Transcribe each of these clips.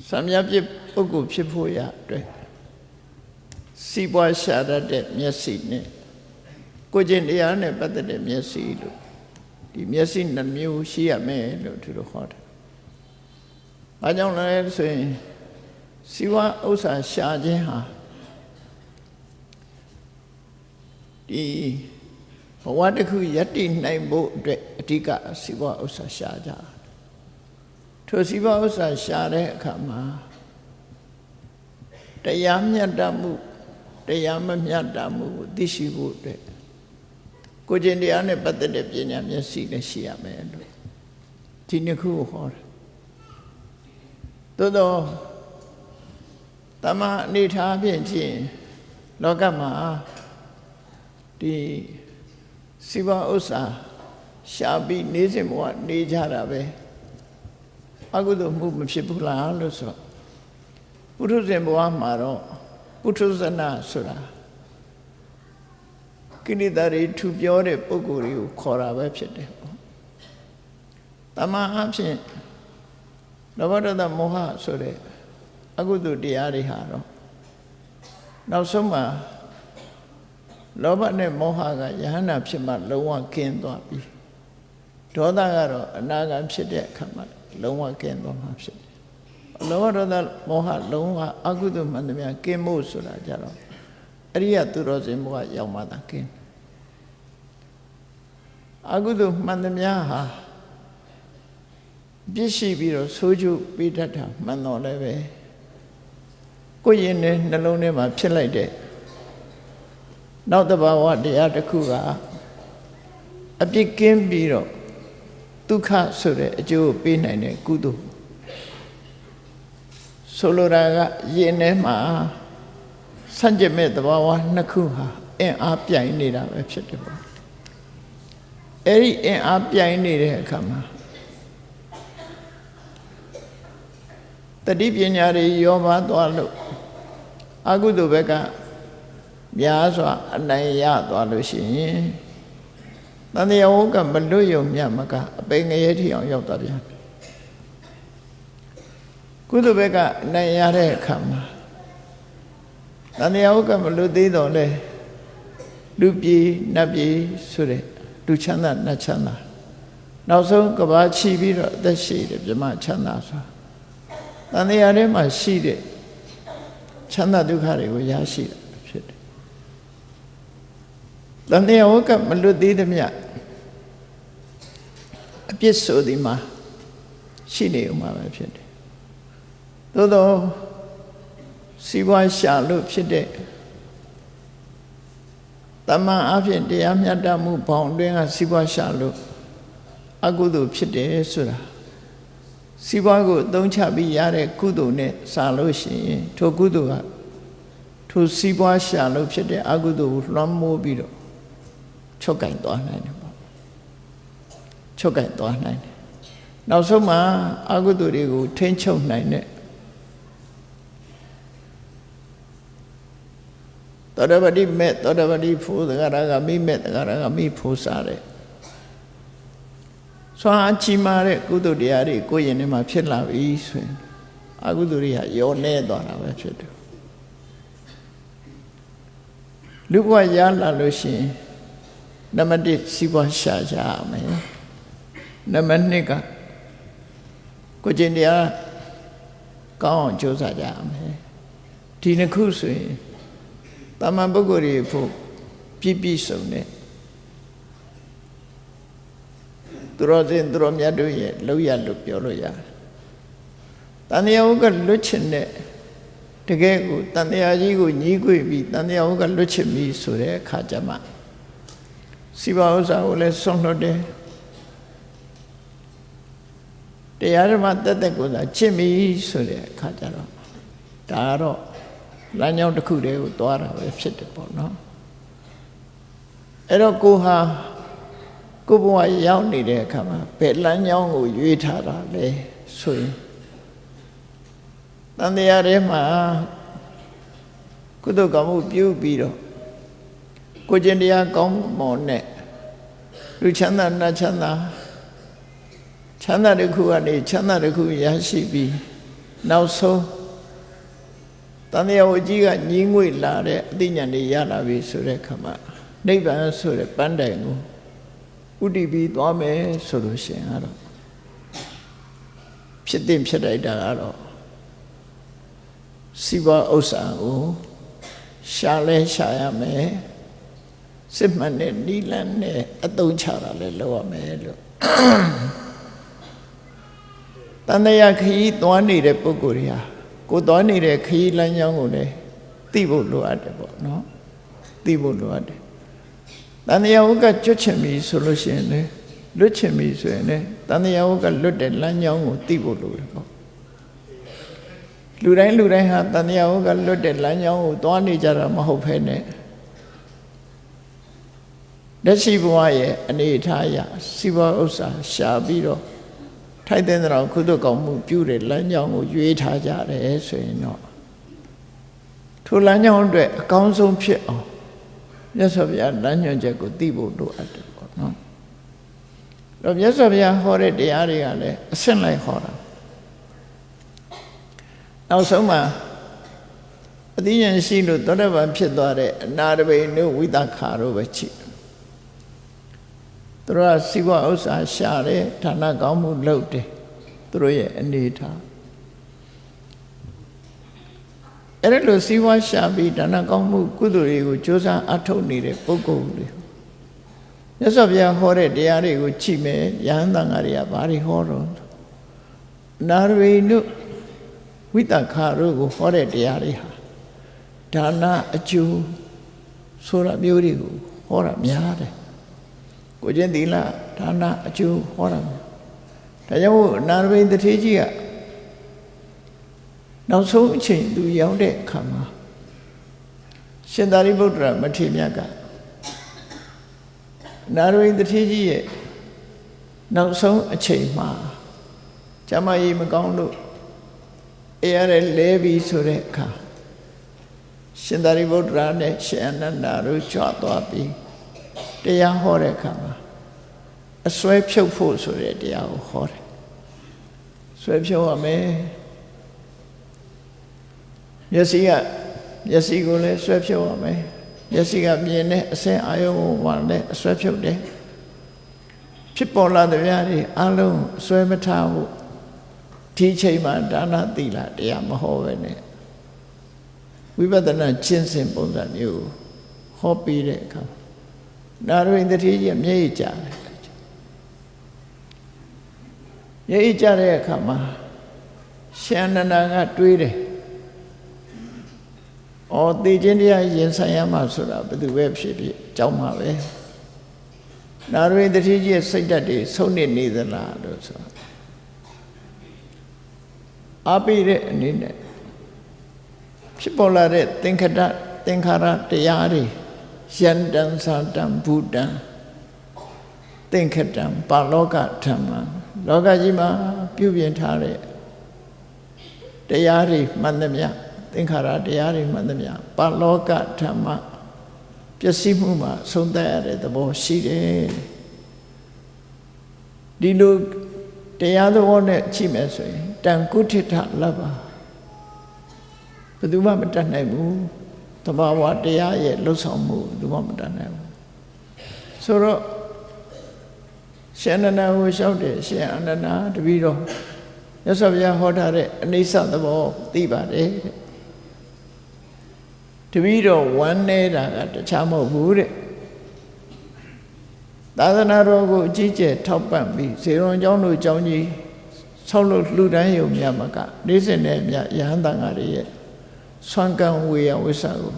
Samya Puku Chipuya, Sibwa Shada de Miasine, Kojindiane, but the Miasilu, the Miasin and Mu Shia me to the hot. I don't know, say, Siwa Osa Shajeha. The Wadaku Yati name boat Tika Siwa Osa Shaja. To Siwa Osa Shade Kama. The Yamya Damu, the Yamya Damu, this you would. Kojindiane, but the Depina Yasi, the Shia man. Tinaku hor. Todo Tama Nita Bienchi, Logama. The Siva Osa shall be Nizim what Nijarabe. Agudo movement Shipula also. Putuzemboa Maro, Putuzana Sura. Kinidari to Biore Poguri, Kora website. Tama absent. Navada the Moha Sore. Agudu Diari Haro. Now Soma. Loba ne moha Yahana Pima Lowa Ken Dobi. Dodagaro, Anaga Psede Kama, Lowa Ken Domhapsid. Lower moha Lowa Agudu Mandamia Kemo Sura Jaro. Aria Turozimua Yamada Ken. Agudu Mandamiaha Bishi Biro Soju Bidata Manoleve Koyene Nalone Mapsilade. Now the Bawa de Atakuga a big game biro Tuka Sure, a Joe Pinane Kudu Soloraga Yenema Sanjame the Bawa Nakuha and Apia in it up acceptable. Eri and Apia in it kama. The deep Yanyari Yoma Dwalo Agudu Beka. Biaswa Anaya Dwalushi Nanaoka Maluyo Yamaka, being a yeti on Yotaria. Kudubeka Nayare Kama Nanaoka Maludido Le Lupi Nabi Sure, Luchana Nachana. Now so Kabachi Vira, the shade of Jama Chanasa. Naniare my seed Chana Dukari Yashi. Then they woke up and looked at them yet. A piece of the ma. She knew my website. Though she was shall look she did. Tama Afian de Amyadamu pounding a Siwa Shalu. Agudu Pide Sura. Siwago don't chabi yare kudu ne saloshi to Gudua. To Siwa Shalu Pide Agudu Lamu Bido. Chokai Dohan. Chokai Dohan. Now, so ma Agudurigo, Tencho Nine. Todavadi met, Todavadi for the Garagami met the Garagami Posare. So Achimare, Gudu Diari, Goyanima Chilla East. Aguduria, your Nedona, website. Look what Yala Lucy. Namadi Siwa Shaja, man. Namanika Kojindia Gone Josaja, man. Tina Kusi Tamabuguri for Pipi Sone Drozin Dromyaduye, Loya Lupioya Tanyaoga Luchine Tegegu, Tanyajigu, Nigui, Tanyaoga Luchimi Sure Kajama. Siva Osa Ole Sonode. The other matter that goes a chimney, Sure Kajaro. Taro Lanyo the Kude, Dora, website upon no. Erokuha Kubua Yauni de Kama, Petlanyo, Yuitara, Le Sui. Then the Arema Kudogamu Pew Bido. Kojindia Gom Mone Luchana Nachana Chana de Kuani, Chana de Kuyashi be နောက်ဆုံးတန်တရားဝကြီးကညီးငွေ့လာတဲ့အသိဉာဏ်တွေရလာပြီဆိုတဲ့ခါမှာနိဗ္ဗာန်ဆိုတဲ့ပန်းတိုင်ကိုဥတည်ပြီးသွားမယ်ဆိုလို့ရှိရင်ကတော့ဖြစ်တဲ့ဖြစ်လိုက်တာကတော့စီးပွားဥစ္စာကိုရှာလဲရှာရမယ်စစ်မှန်တဲ့နိလန်နဲ့အသုံးချတာလဲလုပ်ရမယ်လို့တန်တရားခရီးသွားနေတဲ့ပုဂ္ဂိုလ်တွေဟာကိုသွားနေတဲ့ခရီးလမ်းကြောင်းကိုလည်းသိဖို့လိုအပ်တယ်ပေါ့နော်သိဖို့လိုအပ်တယ်တန်တရားဝကကျွတ်ချင်ပြီဆိုလို့ရှိရင်လည်းလွတ်ချင်ပြီဆိုရင်လည်းတန်တရားဝကလွတ်တဲ့လမ်းကြောင်းကိုသိဖို့လိုတယ်ပေါ့လူတိုင်းဟာတန်တရားဝကလွတ်တဲ့လမ်းကြောင်းကိုသွားနေကြတာမဟုတ်ဘဲနဲ့လက်ရှိဘဝရဲ့အနေအထားအရစီးပွားဥစ္စာရှာပြီးတော့ထိုက်တဲ့တော်ကုသိုလ်ကောင်းမှုပြုတဲ့လမ်းကြောင်းကိုရွေးထားကြတယ်ဆိုရင်တော့ထိုလမ်းကြောင်းအတွက်အကောင်းဆုံးဖြစ်အောင်မြတ်စွာဘုရားလမ်းညွှန်ချက်ကိုသိဖို့လိုအပ်တယ်ပေါ့နော်။တော့မြတ်စွာဘုရားဟောတဲ့တရားတွေကလည်းအဆင့်လိုက်ဟောတာ။နောက်ဆုံးမှာအသိဉာဏ်ရှိလို့သောတပန်ဖြစ်သွားတဲ့အနာတပိနုဝိသခါတို့ပဲရှိတယ်။သူတို့ကစီးပွားဥစ္စာရှာတယ်ဌာနကောင်းမှုလုပ်တယ်သူတို့ရဲ့အနေထားအဲ့ဒါလို့စီးပွားရှာပြီးဌာနကောင်းမှုကုသိုလ်တွေကိုကြိုးစားအထောက်နေတဲ့ပုဂ္ဂိုလ်တွေမြတ်စွာဘုရားဟောတဲ့တရားတွေကိုကြည့်မယ်ယဟန်တန်ဃာတွေကဘာတွေဟောတော့နာရဝိနုဝိတခါတို့ကိုဟောတဲ့တရားတွေဟာဒါနအကျိုးဆိုတာမျိုးတွေကိုဟောတာများတယ်ကိုကျင့်သီလဒါနအကျိုးဟောတာမျိုးဒါကြောင့်နာရဝိတထေကြီးကနောက်ဆုံးအချိန်သူရောက်တဲ့အခါမှာရှင်သာရိပုတ္တရာမထေရမြတ်ကနာရဝိတထေကြီးရဲ့နောက်ဆုံးအချိန်မှာကျမကြီးမကောင်းလို့အေးရတဲ့လဲပြီးဆိုတဲ့အခါရှင်သာရိပုတ္တရာနဲ့ရှင်အနန္ဒာတို့ကြွသွားပြီးတရားဟောတဲ့အခါမှာအစွဲဖြုတ်ဖို့ဆိုတဲ့တရားကိုဟောတယ်စွဲဖြုတ်ရမယ်မျက်စိကိုလည်းဆွဲဖြုတ်ရမယ်မျက်စိကမြင်တဲ့အစင်အာယုံကိုမှလည်းအဆွဲဖြုတ်တယ်ဖြစ်ပေါ်လာတဲ့များတွေအလုံးဆွဲမထားဘူးဒီချိန်မှာဒါနသီလတရားမဟောပဲနဲ့ဝိပဿနာကျင့်စဉ်ပုံစံမျိုးဟောပြီးတဲ့အခါနာရဝိတ္တိကြီးမျက်ရည်ကျတယ်မျက်ရည်ကျတဲ့အခါမှာရှင်အနန္ဒာကတွေးတယ်အော်သိခြင်းတရားရင်ဆိုင်ရမှာဆိုတာဘယ်သူပဲဖြစ်ဖြစ်ကြောက်မှာပဲနာရဝိတ္တိကြီးရဲ့စိတ်ဓာတ်တွေဆုံးနေသလားလို့ဆိုအားပေးတဲ့အနေနဲ့ဖြစ်ပေါ်လာတဲ့သင်္ခါရတရားတွေယန္တံသာတံဘူတံသင်္ခတံပါလောကဓမ္မလောကကြီးမှာပြုပြင်ထားတဲ့တရားတွေမှန်သမျှသင်္ခါရတရားတွေမှန်သမျှပါလောကဓမ္မပျက်စီးမှုမှာဆုံးသက်ရတဲ့သဘောရှိတယ်ဒီလိုတရားသဘောနဲ့ကြည့်မယ်ဆိုရင်တန်ကုဋ္ဌိထလဘ္ဗဘယ်သူမှမတတ်နိုင်ဘူးသဘာဝတရားရဲ့လှုပ်ဆောင်မှုဘယ်သူမှမတတ်နိုင်ဘူးဆိုတော့ရှင်အနန္ဒာကိုလျှောက်တယ်ရှင်အနန္ဒာတပည့်တော်မြတ်စွာဘုရားဟောထားတဲ့အနိစ္စသဘောသိပါတယ်တဲ့တပည့်တော်ဝမ်းနေတာကတခြားမဟုတ်ဘူးတဲ့သာသနာတော်ကိုအကြီးကျယ်ထောက်ပံ့ပြီးဇေရွန်ကျောင်းတို့ကျောင်းကြီးဆောက်လုပ်လှူဒန်းရုံမြတ်မကနေ့စဉ်နဲ့မြတ်ယဟန်တန်ဃာတွေရဲ့ဆွမ်းကံဝေယဝိဆာကို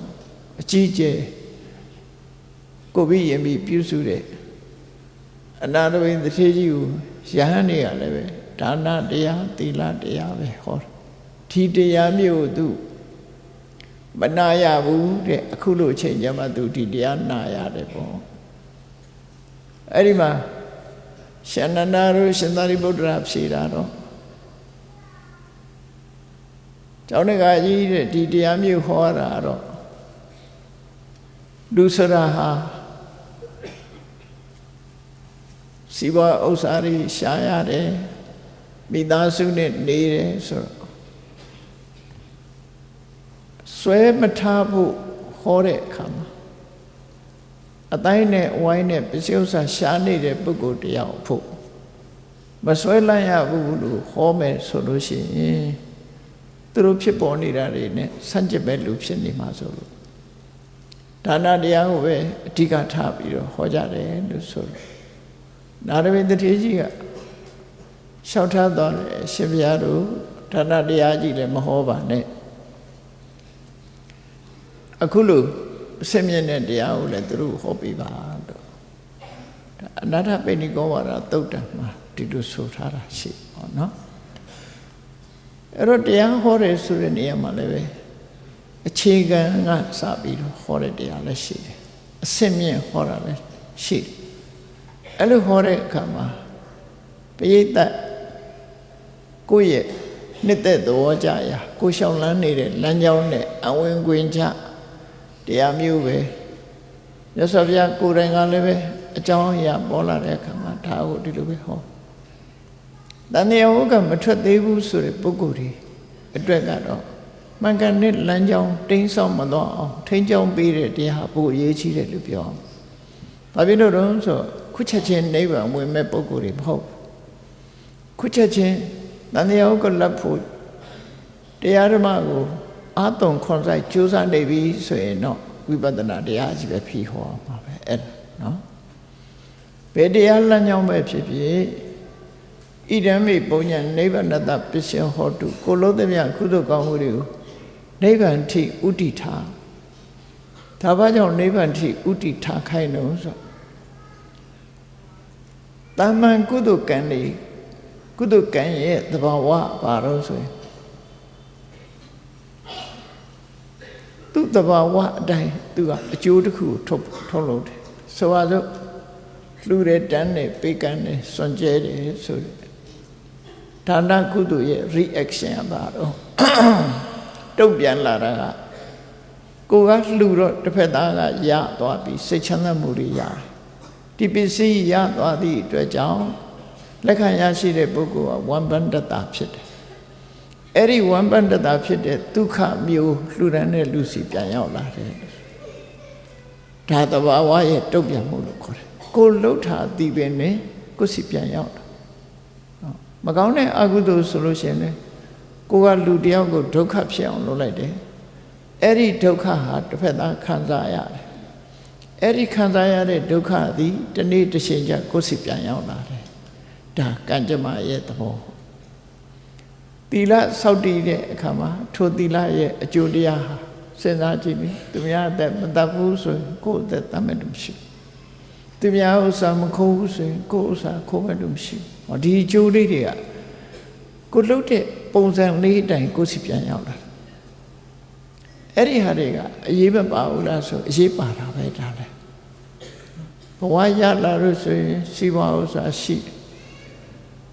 အကြီးကျယ်ကိုပြီးရင်ပြီးပြုစုတဲ့အနာတဝိတ္တိကြီးကိုယဟန်တွေကလည်းပဲဒါနတရားသီလတရားပဲဟောဒီတရားမျိုးသူမနာရဘူးတဲ့အခုလိုအချိန်ကျမှသူဒီတရားနာရတယ်ပေါ့အဲ့ဒီမှာရှင်အနန္ဒာတို့ရှင်သာရိပုတ္တရာဖြေတာတော့ကျောင်းတကာကြီးတဲ့ဒီတရားမျိုးဟောတာတော့လူစရာဟာစီးပွားဥစ္စာတွေရှာရတယ်မိသားစုနဲ့နေတယ်ဆိုတော့ ဆွဲမထားဖို့ဟောတဲ့အခါမှာအတိုင်းနဲ့ဝိုင်းနဲ့ပစ္စည်းဥစ္စာရှားနေတဲ့ပုဂ္ဂိုလ်တယောက်ဖို့မဆွဲလန့်ရဘူးလို့ဟောမယ်ဆိုလို့ရှိရင်သူတို့ဖြစ်ပေါ်နေတာတွေနဲ့ဆန့်ကျင်ဘက်လူဖြစ်နေမှာဆိုလို့ဒါနတရားကိုပဲအဓိကထားပြီးတော့ဟောကြတယ်လို့ဆိုလို့နာရဝိတ္တိကြီးကလျှောက်ထားတော်တယ်ရှင်ဘုရားတို့ဒါနတရားကြီးလည်းမဟောပါနဲ့အခုလို့အစမြင့်တဲ့တရားကိုလည်းသူတို့ဟောပြပါတော့အနာထပိဏိကောဝါဒသုတ်တံမှာဒီလိုဆိုထားတာရှိဟောနော်အဲ့တော့တရားဟောတယ်ဆိုတဲ့နေရာမှာလည်းပဲအခြေခံကစပြီးတော့ဟောတဲ့တရားလည်းရှိတယ်အစမြင့်ဟောတာလည်းရှိတယ်အဲ့လိုဟောတဲ့အခါမှာပရိသတ်ကိုယ့်ရဲ့နှစ်သက်သဘောကြရာကိုရှောင်လန်းနေတဲ့လမ်းကြောင်းနဲ့အဝင်ခွင်ချတရားမျိုးပဲမြတ်စွာဘုရားကိုယ်တိုင်ကလည်းပဲအကြောင်းအရာပေါ်လာတဲ့အခါမှာဒါကိုဒီလိုပဲဟောတန်တရားဟုတ်ကမထွက်သေးဘူးဆိုတဲ့ပုဂ္ဂိုလ်တွေအတွက်ကတော့မှန်ကန်တဲ့လမ်းကြောင်းတိမ်းဆောင်မသွားအောင်ထိန်းကျောင်းပေးတဲ့တရားပိုအရေးကြီးတယ်လို့ပြောအောင်။ဘာဖြစ်လို့လဲဆိုခုချက်ချင်းနိဗ္ဗာန်ဝင်မဲ့ပုဂ္ဂိုလ်တွေမဟုတ်ခုချက်ချင်းတန်တရားဟုတ်ကလက်ဖို့တရားဓမ္မကိုအာတုံခွန်ဆိုင်ကြိုးစားနေပြီဆိုရင်တော့ဝိပဿနာတရားကြီးပဲဖြေဟောမှာပဲအဲ့ဒါနော်ဘယ်တရားလမ်းကြောင်းပဲဖြစ်ဖြစ်ဣဒံမိပုံညာနိဗ္ဗာန်တပစ္စယဟောတုကိုလုံးသမျှကုသိုလ်ကောင်းမှုတွေကိုနိဗ္ဗာန်ထိဥတည်ထားဒါဘာကြောင့်နိဗ္ဗာန်ထိဥတည်ထားခိုင်းလို့ဆိုတာမန်ကုသိုလ်ကံတွေကုသိုလ်ကံရဲ့သဘာဝဘာလို့ဆိုရင်သူ့သဘာဝအတိုင်းသူကအကျိုးတစ်ခုထုတ်လို့တယ်ဆိုပါစို့လှူတဲ့တန်းနဲ့ပေးကမ်းနဲ့စွန့်ကြဲတယ်ဆိုဒါနကုသိုလ်ရဲ့ reaction ပါတော့တုံ့ပြန်လာတာကကိုကလှူတော့တစ်ဖက်သားကရသွားပြီးစိတ်ချမ်းသာမှုတွေရတယ်ဒီပစ္စည်းရသွားသည့်အတွက်ကြောင့်လက်ခံရရှိတဲ့ပုဂ္ဂိုလ်ကဝမ်းပန္တတာဖြစ်တယ်အဲ့ဒီဝမ်းပန္တတာဖြစ်တဲ့ဒုက္ခမျိုးလှူဒန်းတဲ့လူစီပြန်ရောက်လာတယ်ဒါသဘာဝရဲ့တုံ့ပြန်မှုလို့ခေါ်တယ်ကိုလှုပ်တာဒီပင်နဲ့ကိုစီပြန်ရောက်တာမကောင်းတဲ့အကုသိုလ်ဆိုလို့ရှိရင်လည်းကိုကလူတယောက်ကိုဒုက္ခဖြစ်အောင်လုပ်လိုက်တယ်အဲ့ဒီဒုက္ခဟာတစ်ဖက်သားခံစားရတယ်အဲ့ဒီခံစားရတဲ့ဒုက္ခသည်တနေ့တစ်ချိန်ကျကိုစီပြန်ရောက်လာတယ်ဒါကံကြမ္မာရဲ့သဘောသီလစောင့်တည်တဲ့အခါမှာထိုသီလရဲ့အကျိုးတရားဟာစဉ်းစားကြည့်ပြီးသူများအသက်မတတ်ဘူးဆိုရင်ကိုယ့်အသက်တတ်မဲ့လို့မရှိသူများဥစ္စာမခိုးဘူးဆိုရင်ကိုယ့်ဥစ္စာခိုးမဲ့လို့မရှိဒီအကျိုးလေးတွေကကိုလှုပ်တဲ့ပုံစံလေးအတိုင်းကိုယ်စီပြန်ရောက်လာအဲ့ဒီဟာတွေကအရေးမပါဘူးလားဆိုအရေးပါတာပဲဒါလည်းဘဝရလာလို့ဆိုရင်စီးပွားဥစ္စာရှိ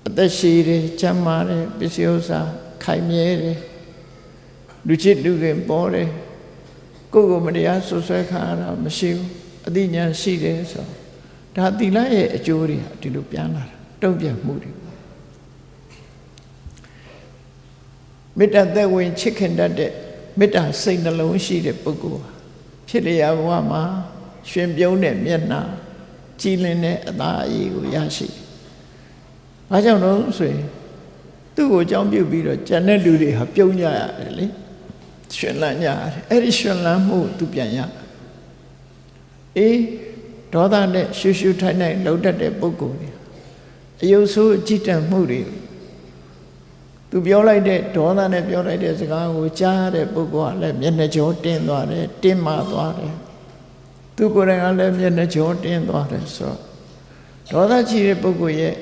အသက်ရှိတယ်ကျန်းမာတယ်ပစ္စည်းဥစ္စာခိုင်မြဲတယ်လူချစ်လူခင်ပေါ်တယ်ကိုယ်ကိုမတရားဆွဆွဲခံရတာမရှိဘူးအသိဉာဏ်ရှိတယ်ဆိုဒါသီလရဲ့အကျိုးတွေဒီလိုပြန်လာတာတုံ့ပြန်မှုတွေမေတ္တာသက်ဝင်ချစ်ခင်တတ်တဲ့မေတ္တာစိတ်နှလုံးရှိတဲ့ပုဂ္ဂိုလ်ဖြစ်လျာဘဝမှာရှင်ပြုံးတဲ့မျက်နှာကြည်လင်တဲ့အသာအရေးကိုရရှိ။ဘာကြောင့်လို့ဆိုရင်သူ့ကိုအကြောင်းပြုပြီးတော့ကျန်တဲ့လူတွေဟာပြုံးကြရတယ်လေ။ရှင်လန်းကြရတယ်။အဲ့ဒီရှင်လန်းမှုသူပြန်ရ။အေးဒေါသနဲ့ရှူရှူထိုင်ထိုင်လှုပ်တတ်တဲ့ပုဂ္ဂိုလ်တွေအယုတ်ဆိုးအကြည့်တတ်မှုတွေသူပြောလိုက်တဲ့ဒေါသနဲ့ပြောလိုက်တဲ့စကားကိုကြားတဲ့ပုဂ္ဂိုလ်ကလည်းမျက်နှာကြောတင်းသွားတယ်တင်းမာသွားတယ်သူကိုယ်တိုင်ကလည်းမျက်နှာကြောတင်းသွားတယ်ဆိုတော့ဒေါသကြီးတဲ့ပုဂ္ဂိုလ်ရဲ့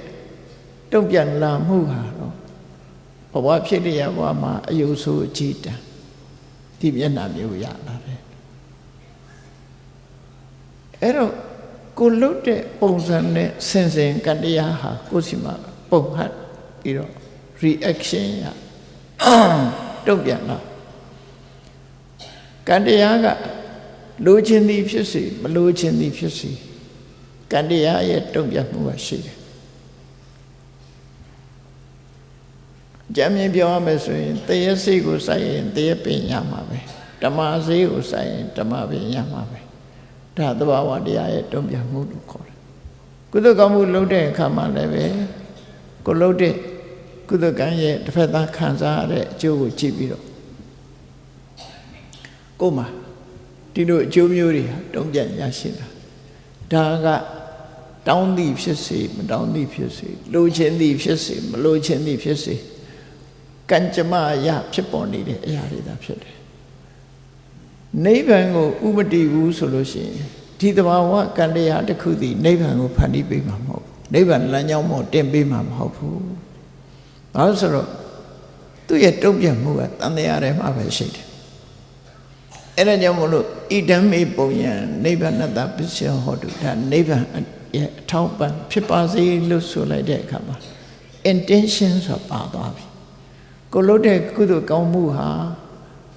တုံ့ပြန်လာမှုဟာတော့ဘဝဖြစ်တဲ့ဘဝမှာအယုတ်ဆိုးအကြည့်တတ်ဒီမျက်နှာမျိုးရလာတယ်အဲ့တော့ကိုလှုပ်တဲ့ပုံစံနဲ့စင်စင်ကတရားဟာကိုယ်စီမှာပုံဟတ်ပြီးတော့ reaction ရတုံ့ပြန်လာကံတရားကလိုချင်သည်ဖြစ်စေမလိုချင်သည်ဖြစ်စေကံတရားရဲ့တုံ့ပြန်မှုကရှိတယ်ကြမ်းမြင်ပြောရမယ်ဆိုရင်တရေစိတ်ကိုစိုက်ရင်တရေပင်ရမှာပဲ ဓမ္မဈေးကိုစိုက်ရင်ဓမ္မပဲရမှာပဲဒါသဘာဝတရားရဲ့တုံ့ပြန်မှုလို့ခေါ်တယ်ကုသိုလ်ကောင်းမှုလုပ်တဲ့အခါမှာလည်းပဲကိုလုပ်တဲ့ကုသိုလ်ကံရဲ့တစ်ဖက်သားခံစားရတဲ့အကျိုးကိုကြည့်ပြီးတော့ကိုယ်မှာဒီလိုအကျိုးမျိုးတွေတုံ့ပြန်ရရှိတာဒါကတောင်းသည်ဖြစ်စေမတောင်းသည်ဖြစ်စေလိုချင်သည်ဖြစ်စေမလိုချင်သည်ဖြစ်စေကံကြမ္မာအရာဖြစ်ပေါ်နေတဲ့အရာတွေသာဖြစ်တယ်နိဗ္ဗာန်ကိုဥမတည်ဘူးဆိုလို့ရှိရင်ဒီသဘာဝကံတရားတစ်ခုသည်နိဗ္ဗာန်ကိုဖန်တီးပေးမှာမဟုတ်ဘူးနိဗ္ဗာန်လမ်းကြောင်းပေါ်တင်ပေးမှာမဟုတ်ဘူးဘာလို့ဆိုတော့သူ့ရဲ့တုံ့ပြန်မှုကတန်တရားထဲမှာပဲရှိတယ်အဲ့ဒါကြောင့်မလို့ဣဒံမေပုံယံနိဗ္ဗာနတပစ္စယဟောတုဒါနိဗ္ဗာန်ရဲ့အထောက်ပံ့ဖြစ်ပါစေလို့ဆိုလိုက်တဲ့အခါမှာ intention ဆိုတာပါသွားပြီကိုလုပ်တဲ့ကုသိုလ်ကောင်းမှုဟာ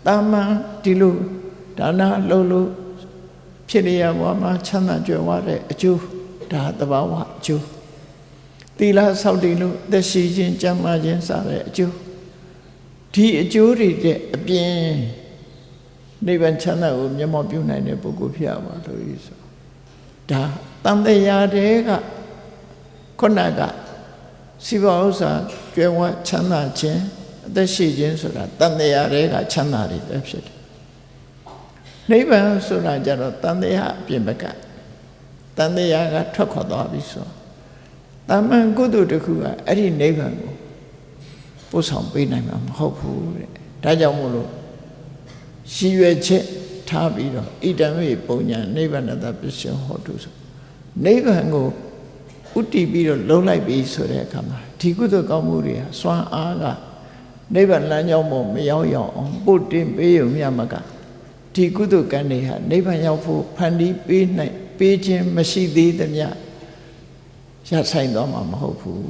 တာမန်ဒီလိုဒါနလုပ်လို့ဖြစ်ရဘဝမှာချမ်းသာကြွယ်ဝတဲ့အကျိုးဒါသဘာဝအကျိုးသီလဆောက်တည်လို့သက်ရှိခြင်းကျမ်းမာခြင်းစတဲ့အကျိုးဒီအကျိုးတွေတဲ့အပြင်နိဗ္ဗာန်ချမ်းသာကိုမျက်မှောက်ပြုနိုင်တဲ့ပုဂ္ဂိုလ်ဖြစ်ရပါလို့ဆိုဒါတန်တရားတွေကခုနကစိဘဥစ္စာကြွယ်ဝချမ်းသာခြင်းအသက်ရှိခြင်းဆိုတာတန်တရားတွေကချမ်းသာတွေပဲဖြစ်တယ်နိဗ္ဗာန်ဆိုတာကြတော့တန်တရားအပြင်ဘက်ကတန်တရားကထွက်ခွာသွားပြီဆိုတမန်ကုသိုလ်တစ်ခုကအဲ့ဒီနိဗ္ဗာန်ကိုပို့ဆောင်ပေးနိုင်မှာမဟုတ်ဘူးတဲ့ဒါကြောင့်မို့လို့ရည်ရွယ်ချက်ထားပြီးတော့ဣဒံမေပုံညာနိဗ္ဗာနတပစ္စယဟောတုဆိုနိဗ္ဗာန်ကိုဥတည်ပြီးတော့လုံးလိုက်ပြီဆိုတဲ့အခါမှာဒီကုသိုလ်ကောင်းမှုတွေဟာစွမ်းအားကနိဗ္ဗာန်လမ်းကြောင်းပေါ်မရောက်ရောက်အောင်ပို့တင်ပေးရုံမျှမကဒီကုသိုလ်ကံတွေဟာနိဗ္ဗာန်ရောက်ဖို့ဖန်တီးပေးနိုင်ပေးခြင်းမရှိသေးသမျှရဆိုင်သွားမှာမဟုတ်ဘူး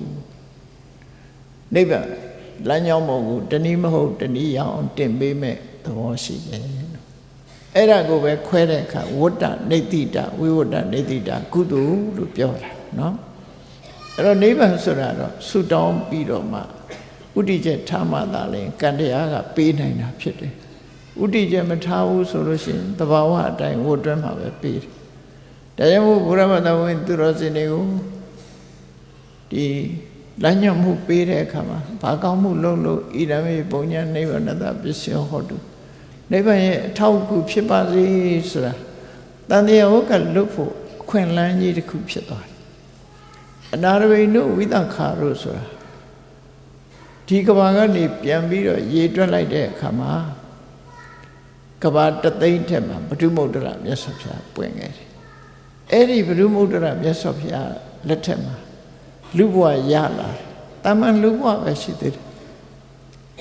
နိဗ္ဗာန်လမ်းကြောင်းပေါ်ကိုတနည်းမဟုတ်တနည်းရအောင်တင်ပေးမဲ့သဘောရှိတယ်အဲ့ဒါကိုပဲခွဲတဲ့အခါဝတ္တနေတိတဝိဝတ္တနေတိတကုသိုလ်လို့ပြောတာနော်အဲ့တော့နိဗ္ဗာန်ဆိုတာတော့ဆုတောင်းပြီးတော့မှဥတည်ချက်ထားမှသာလဲကံတရားကပေးနိုင်တာဖြစ်တယ်ဥတည်ချက်မထားဘူးဆိုလို့ရှိရင်သဘာဝအတိုင်းဝတ်တွဲမှာပဲပေးတယ်ဒါကြောင့်မို့ဘုရားမတော်ဝင်သူတော်စင်တွေကိုဒီလမ်းညွှန်မှုပေးတဲ့အခါမှာဘာကောင်းမှုလုပ်လို့ဣဒံမေပုံညာနိဗ္ဗာနတပစ္စယဟောတုနိဗ္ဗာန်ရဲ့အထောက်အကူဖြစ်ပါစေဆိုတာတန်တရားဝကလွတ်ဖို့အခွင့်အလမ်းကြီးတစ်ခုဖြစ်သွားတယ်အနာရဝိနုဝိသခါတို့ဆိုတာဒီကဘာကနေပြန်ပြီးတော့ရေတွက်လိုက်တဲ့အခါမှာကဘာတသိန်းထက်မှာဘုဒ္ဓမုဒ္ဒရာမြတ်စွာဘုရားပွင့်ခဲ့တယ်အဲ့ဒီဘုဒ္ဓမုဒ္ဒရာမြတ်စွာဘုရားလက်ထက်မှာလူဘဝရလာတယ်တာမန်လူဘဝပဲရှိသေးတယ်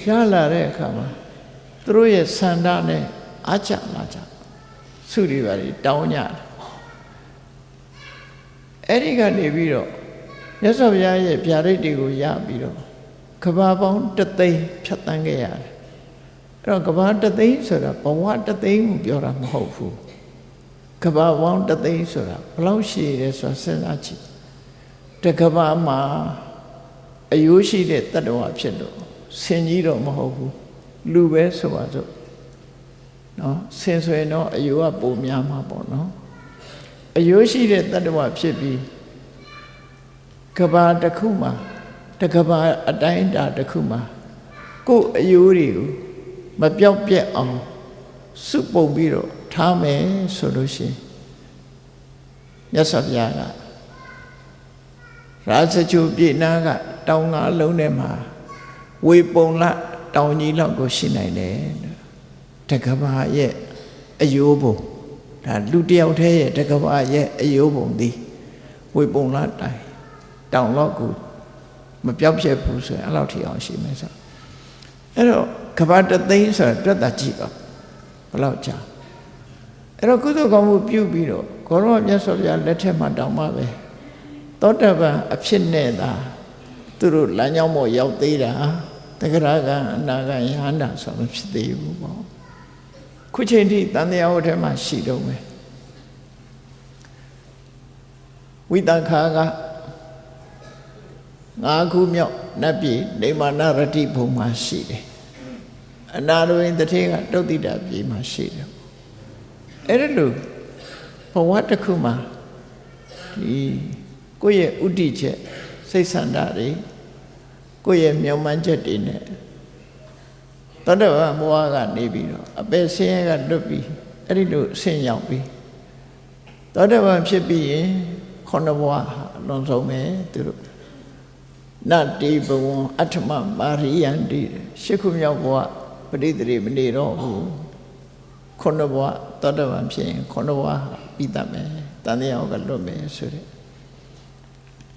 ရလာတဲ့အခါမှာသူတို့ရဲ့ဆန္ဒနဲ့အားချလာကြဆုတွေပါတောင်းကြတယ်အဲ့ဒီကနေပြီးတော့မြတ်စွာဘုရားရဲ့ဗျာဒိတ်တွေကိုရပြီးတော့ကဘာပေါင်းတသိန်းဖြတ်တန်းခဲ့ရတယ်အဲ့တော့ကဘာတသိန်းဆိုတာဘဝတသိန်းကိုပြောတာမဟုတ်ဘူးကဘာပေါင်းတသိန်းဆိုတာဘယ်လောက်ရှိရဲဆိုတာစဉ်းစားကြည့်တကဘာမှာအယိုးရှိတဲ့တတ္တဝါဖြစ်လို့ဆင်ကြီးတော့မဟုတ်ဘူးလူပဲဆိုပါစို့နော်ဆင်ဆွေတော့အယိုးကပိုများမှာပေါ့နော်အယိုးရှိတဲ့တတ္တဝါဖြစ်ပြီးကဘာတစ်ခုမှာတကဘာအတိုင်းအတာတစ်ခုမှာကိုယ်အယိုးတွေကိုမပြောက်ပြက်အောင်စုပုံပြီးတော့ထားမယ်ဆိုလို့ရှိရင်မြတ်စွာဘုရားကရာဇဂုပြည်နာကတောင်ငါလုံးထဲမှာဝေပုံလတောင်ကြီးလောက်ကိုရှိနိုင်တယ်တကဘာရဲ့အယိုးပုံဒါလူတယောက်တည်းရဲ့တကဘာရဲ့အယိုးပုံသည်ဝေပုံလတိုင်တောင်လောက်ကိုမပြောက်ပြက်ဘူးဆိုရင်အဲ့လောက်ထိအောင်ရှိမယ်ဆိုအဲ့တော့ကဘာတသိန်းဆိုတာတွက်တာကြည့်ပါဘယ်လောက်ကြာအဲ့တော့ကုသိုလ်ကောင်းမှုပြုပြီးတော့ဂေါရမမြတ်စွာဘုရားလက်ထက်မှာတောင်မှပဲသောတပန်အဖြစ်နဲ့သာသူတို့လမ်းကြောင်းပေါ်ရောက်သေးတာတဂရကအနာဂယဟန္တာဆိုမဖြစ်သေးဘူးပေါ့ခုချိန်ထိတန်တရားဝတ်ထဲမှာရှိတော့မယ်ဝိတခါက၅ခုမြောက်နတ်ပြည်နေမာနရတိဘုံမှာရှိတယ် အနာရဝိတ္ထေကတုတ်တိတာပြေမှာရှိတယ်အဲ့ဒါလို့ဘဝတစ်ခုမှာဒီကိုယ့်ရဲ့ဥတည်ချက်စိတ်ဆန္ဒတွေကိုယ့်ရဲ့မျှော်မှန်းချက်တွေနဲ့သောတပန်ဘဝကနေပြီးတော့အပယ်ဆင်းရဲကလွတ်ပြီးအဲ့ဒီလိုဆင်းရောက်ပြီးသောတပန်ဖြစ်ပြီးရင်ခုနဘဝဟာအလွန်ဆုံးပဲသူတို့နတိဘဝအဋ္ဌမမာရိယန္တိရှစ်ခုမြောက်ဘဝပဋိသန္ဓေမနေတော့ဘူးခုနဘဝသောတပန်ဖြစ်ရင်ခုနဘဝဟာပြီးတတ်မယ်တန်တရားကလွတ်မယ်ဆိုတဲ့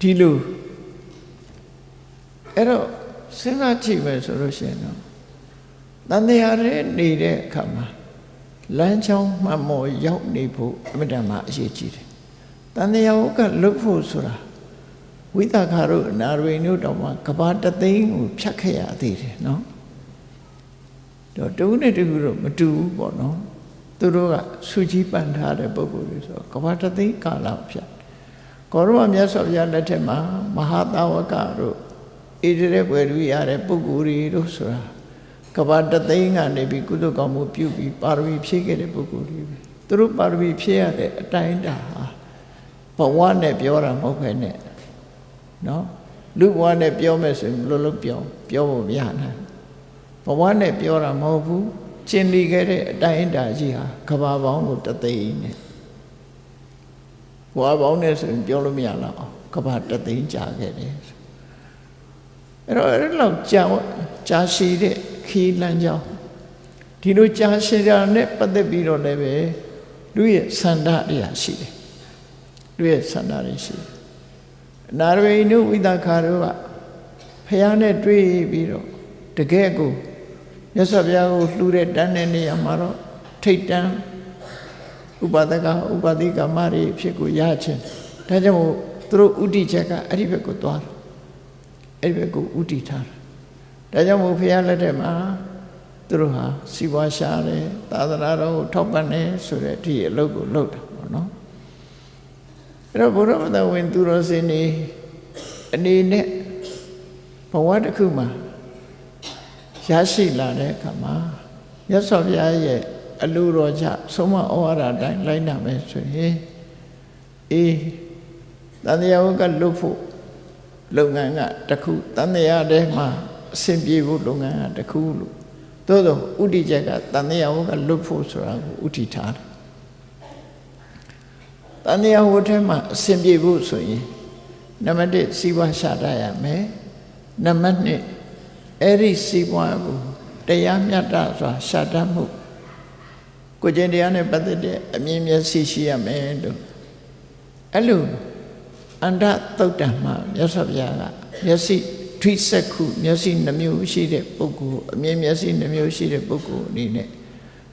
ဒီလိုအဲ့တော့စဉ်းစားကြည့်မယ်ဆိုလို့ရှိရင်တော့တန်တရားရဲ့နေတဲ့အခါမှာလမ်းကြောင်းမှန်မော်ရောက်နေဖို့အမြဲတမ်းအရေးကြီးတယ်တန်တရားကလွတ်ဖို့ဆိုတာဝိသခါတို့အနာရိတို့တောင်မှကဘာတသိန်းကိုဖြတ်ခဲ့ရသေးတယ်နော်တော့တူနဲ့တူတော့မတူဘူးပေါ့နော်သူတို့ကဆူကြီးပန်ထားတဲ့ပုဂ္ဂိုလ်တွေဆိုကဘာတသိန်းကာလဖြတ်ကောရမမြတ်စွာဘုရားလက်ထက်မှာမဟာတာဝကတို့ဣတိရေဘွယ်လူရတဲ့ပုဂ္ဂိုလ်တွေတို့ဆိုတာကဘာတသိန်းကနေပြီးကုသိုလ်ကောင်းမှုပြုပြီးပါရမီဖြည့်ခဲ့တဲ့ပုဂ္ဂိုလ်တွေပဲသူတို့ပါရမီဖြည့်ရတဲ့အတိုင်းအတာဟာဘဝနဲ့ပြောတာမဟုတ်ပဲနဲ့နော်လူဘဝနဲ့ပြောမယ်ဆိုရင်ဘယ်လိုပြောဖို့မရနိုင်ဘဝနဲ့ပြောတာမဟုတ်ဘူးကျင်လီခဲ့တဲ့အတိုင်းအတာကြီးဟာကဘာပေါင်းကိုတသိန်းနဲ့ဘဝပေါင်းနဲ့ဆိုရင်ပြောလို့မရတော့ကဘာတသိန်းကြာခဲ့တယ်အဲ့တော့အဲ့လောက်ကြာရှည်တဲ့ခီးလမ်းကြောင်းဒီလိုကြာရှည်တာနဲ့ပတ်သက်ပြီးတော့လည်းပဲလူရဲ့ဆန္ဒတရားရှိတယ်လူရဲ့ဆန္ဒတွေရှိတယ်အနာရဝိနုဝိသခါတို့ကဖះနဲ့တွေ့ပြီးတော့တကယ်ကိုမြတ်စွာဘုရားကိုလှူတဲ့တန်းတဲ့နေရာမှာတော့ထိတ်တန်းဥပဒကဥပတိကမတွေဖြစ်ကိုရခြင်းဒါကြောင့်မို့သူတို့ဥတီချက်ကအဲ့ဒီဘက်ကိုသွားတယ်အဲ့ဒီဘက်ကိုဥတီထားတယ်ဒါကြောင့်မို့ဘုရားလက်ထက်မှာသူတို့ဟာစီပွားရှာတယ်သာသနာတော်ကိုထောက်ပံ့တယ်ဆိုတဲ့ဒီအလုပ်ကိုလုပ်တာပေါ့နော်အဲ့တော့ဘုရားမသာဝင်သူတော်စင်နေအနေနဲ့ဘဝတစ်ခုမှာရရှိလာတဲ့အခါမှာမြတ်စွာဘုရားရဲ့အလိုတော်ချဆုံးမဩဝါဒအတိုင်းလိုက်နာမယ်ဆိုရင်တန်တရားကလွတ်ဖို့လုပ်ငန်းကတစ်ခုတန်တရားထဲမှာအဆင်ပြေဖို့လုပ်ငန်းကတစ်ခုလို့သို့သောဥတီချက်ကတန်တရားကလွတ်ဖို့ဆိုတာကိုဥတီထားတယ်တန်တရားဟိုထဲမှာအဆင်ပြေဖို့ဆိုရင်နံပါတ်1စီးပွားရှာတတ်ရမယ်နံပါတ်2အဲ့ဒီစီးပွားကိုတရားမျှတစွာရှာတတ်မှုကိုကျင့်တရားနဲ့ပတ်သက်တဲ့အမြင်မျက်စိရှိရမယ်လို့အဲ့လိုအန္တသုတ်တံမှာမြတ်စွာဘုရားကမျက်စိထွိစက်ခုမျက်စိနှမျိုးရှိတဲ့ပုဂ္ဂိုလ်အမြင်မျက်စိနှမျိုးရှိတဲ့ပုဂ္ဂိုလ်အနေနဲ့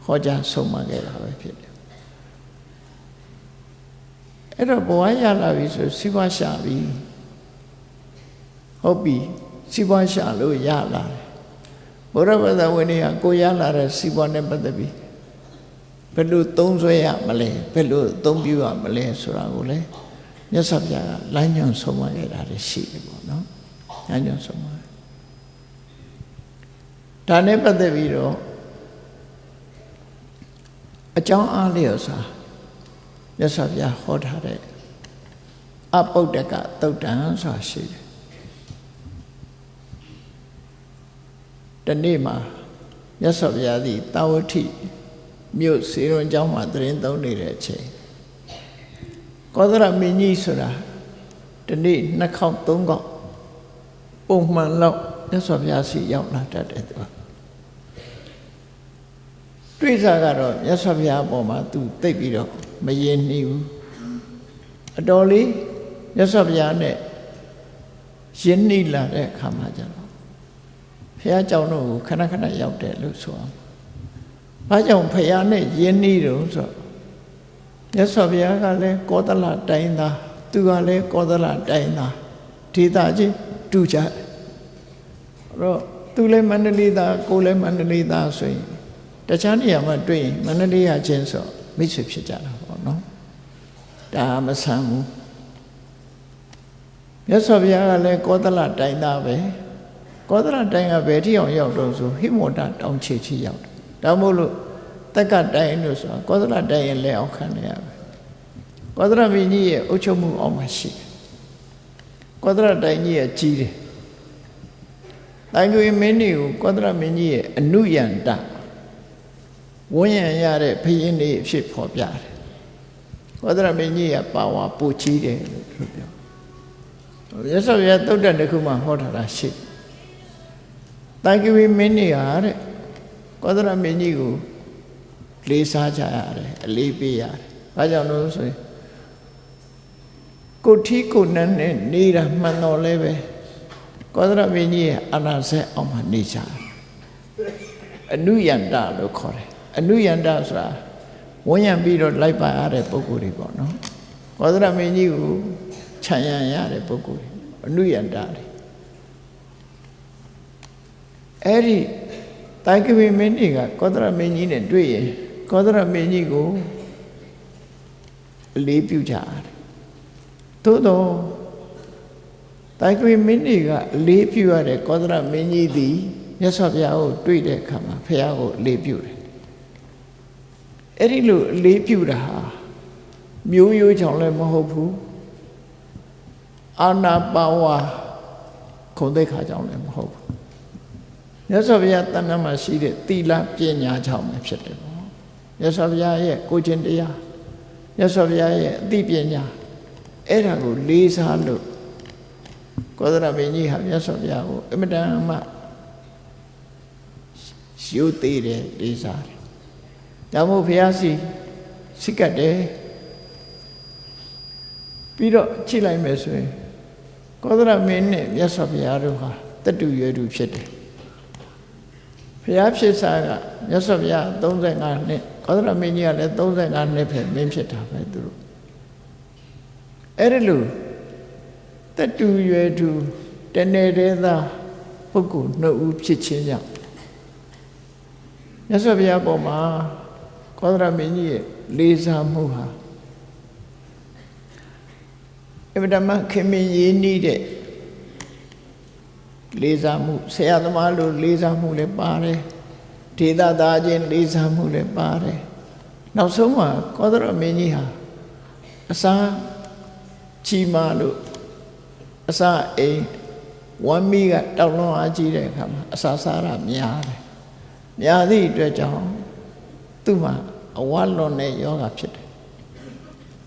ဟောကြားဆုံးမခဲ့တာပဲဖြစ်တယ်အဲ့တော့ဘဝရလာပြီဆိုစီးပွားရှာပြီဟုတ်ပြီစီးပွားရှာလို့ရလာတယ်ဘုရားဘာသာဝင်တွေကကိုရလာတဲ့စီးပွားနဲ့ပတ်သက်ပြီးဘယ်လိုသုံးဆွဲရမလဲဘယ်လိုသုံးပြရမလဲဆိုတာကိုလည်းမြတ်စွာဘုရားကလမ်းညွှန်ဆုံးမခဲ့တာရှိတယ်ပေါ့နော်လမ်းညွှန်ဆုံးမဒါနဲ့ပတ်သက်ပြီးတော့အကြောင်းအားလျော်စွာမြတ်စွာဘုရားဟောထားတဲ့အပုဒ္ဒကသုတ်တံဆိုတာရှိတယ်ဒီနေ့မှာမြတ်စွာဘုရားသည်တာဝတိမြို့စေရွန်ကျောင်းမှာသရင်သုံးနေတဲ့အချိန်ကောသရမင်းကြီးဆိုတာဒီနေ့2ခေါက်3ခေါက်ပုံမှန်လောက်မြတ်စွာဘုရားစီရောက်လာတတ်တယ်သူကတွေ့စားကတော့မြတ်စွာဘုရားအပေါ်မှာသူသိပ်ပြီးတော့မယဉ်နှီးဘူးအတော်လေးမြတ်စွာဘုရားနဲ့ယဉ်နှီးလာတဲ့အခါမှာကျတော့ဘုရားကျောင်းတော်ကိုခဏခဏရောက်တယ်လို့ဆိုအောင်ဘာကြောင့်ဘုရားနဲ့ယဉ်နှီးတော့ဆိုမြတ်စွာဘုရားကလည်းကောသလတိုင်းသားသူကလည်းကောသလတိုင်းသားဒေသချင်းတူကြအဲ့တော့သူလည်းမန္တလေးသားကိုလည်းမန္တလေးသားဆိုရင်တခြားနေရာမှာတွေ့ရင်မန္တလေးရချင်းဆိုမိတ်ဆွေဖြစ်ကြတာပေါ့နော်ဒါမဆန်းဘူးမြတ်စွာဘုရားကလည်းကောသလတိုင်းသားပဲ ကောသလတိုင်းကဘယ်ထိအောင်ရောက်တော့ဆိုဟိမောတတောင်ခြေချီရောက်တယ်ဒါမို့လို့တက္ကတိုင်းလို့ဆိုတာကောသလတိုင်းရဲ့လက်အောက်ခံနေရပဲကောသလမင်းကြီးရဲ့အုပ်ချုပ်မှုအောက်မှာရှိတယ်ကောသလတိုင်းကြီးရဲ့ကြီးတယ်တိုင်းကိုမင်းကြီးကိုကောသလမင်းကြီးရဲ့အနုယန္တဝန်းရံရတဲ့ဘုရင်တွေအဖြစ်ဖော်ပြတယ်ကောသလမင်းကြီးရဲ့ပါဝါပိုကြီးတယ်လို့သူပြောရသော်ရသုတ်တတစ်ခုမှဟောထားတာရှိတိုင်းကိုမင်းကြီးဟာတဲ့ကောသလမင်းကြီးကိုလေးစားကြရတယ်အလေးပေးရတယ်ဘာကြောင့်လို့ဆိုရင်ကိုထီးကိုနန်းနဲ့နေတာမှန်တော်လဲပဲကောသလမင်းကြီးရဲ့အာနာစက်အောင်မှနေကြတယ်အနုယန္တလို့ခေါ်တယ်အနုယန္တဆိုတာဝန်းရံပြီးတော့လိုက်ပါရတဲ့ပုဂ္ဂိုလ်တွေပေါ့နော်ကောသလမင်းကြီးကိုခြံရံရတဲ့ပုဂ္ဂိုလ်တွေအနုယန္တတွေအဲ့ဒီတိုင်းကဝေမင်းကြီးကကောသလမင်းကြီးနဲ့တွေ့ရင်ကောသလမင်းကြီးကိုအလေးပြုကြတယ်သို့တော့တိုင်းကဝေမင်းကြီးကအလေးပြုရတဲ့ကောသလမင်းကြီးသည်မြတ်စွာဘုရားကိုတွေ့တဲ့အခါမှာဘုရားကိုအလေးပြုတယ်အဲ့ဒီလိုအလေးပြုတာဟာမျိုးရိုးကြောင့်လည်းမဟုတ်ဘူးအာနာပါဝါခုံသိက္ခာကြောင့်လည်းမဟုတ်ဘူးမြတ်စွာဘုရားတဏ္ဍာမှာရှိတဲ့သီလပညာကြောင့်ပဲဖြစ်တယ်ပေါ့မြတ်စွာဘုရားရဲ့ကိုယ်ကျင့်တရားမြတ်စွာဘုရားရဲ့အသိပညာအဲ့ဒါကိုလေးစားလို့ကောသလမင်းကြီးဟာမြတ်စွာဘုရားကိုအမတန်မှယူသေးတယ်လေးစားတယ်ဒါမို့ဘုရားစိတ်ကတ်တယ်ပြီးတော့ကြည့်လိုက်မယ်ဆိုရင်ကောသလမင်းနဲ့မြတ်စွာဘုရားတို့ဟာတတူရွယ်တူဖြစ်တယ်ဘုရားဖြစ်စားကမြတ်စွာဘုရား35နှစ်ကောသလမင်းကြီးကလည်း35နှစ်ပဲမင်းဖြစ်တာပဲသူတို့အဲ့ဒီလိုတတူရွယ်တူတနေ့တည်းသာပုဂ္ဂိုလ်နှစ်ဦးဖြစ်ခြင်းကြောင့်မြတ်စွာဘုရားပေါ်မှာကောသလမင်းကြီးရဲ့လေးစားမှုဟာအဗ္ဗဓမ္မခင်မင်းရင်းနှီးတဲ့လေးစားမှုဆရာသမားလိုလေးစားမှုလည်းပါတယ်ဒေသသားချင်းလေးစားမှုလည်းပါတယ်နောက်ဆုံးမှာကောသလမင်းကြီးဟာအစာချီမာလို့အစာအိမ်ဝမ်းမီးကတောက်လွန်အားကြီးတဲ့အခါမှာအစာစားရများတယ်များသည့်အတွက်ကြောင့်သူ့မှာအဝါလွန်တဲ့ယောဂဖြစ်တယ်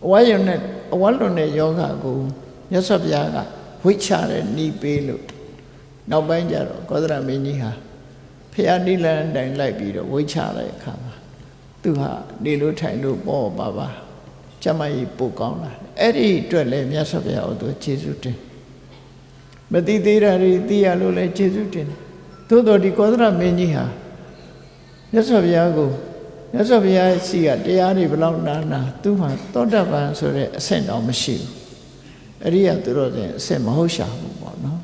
အဝါလွန်တဲ့ယောဂကိုမြတ်စွာဘုရားကဝိချတဲ့ဤပေးလို့နောက်ပိုင်းကျတော့ကောသလမင်းကြီးဟာဖျားနိလန်တိုင်လိုက်ပြီးတော့ဝိချတဲ့အခါမှာသူဟာနေလို့ထိုင်လို့ပေါ့ပါပါကျမကြီးပို့ကောင်းလာအဲ့ဒီအတွက်လည်းမြတ်စွာဘုရားကိုသူကျေးဇူးတင်မသိသေးတာတွေသိရလို့လည်းကျေးဇူးတင်သို့တော်ဒီကောသလမင်းကြီးဟာမြတ်စွာဘုရားကိုမြတ်စွာဘုရားရှိကတရားတွေဘလောက်နာသူ့မှာသောတပန်ဆိုတဲ့အဆင့်တော့မရှိဘူးအရိယသူတော်စင်အဆင့်မဟုတ်ရှာဘူးပေါ့နော်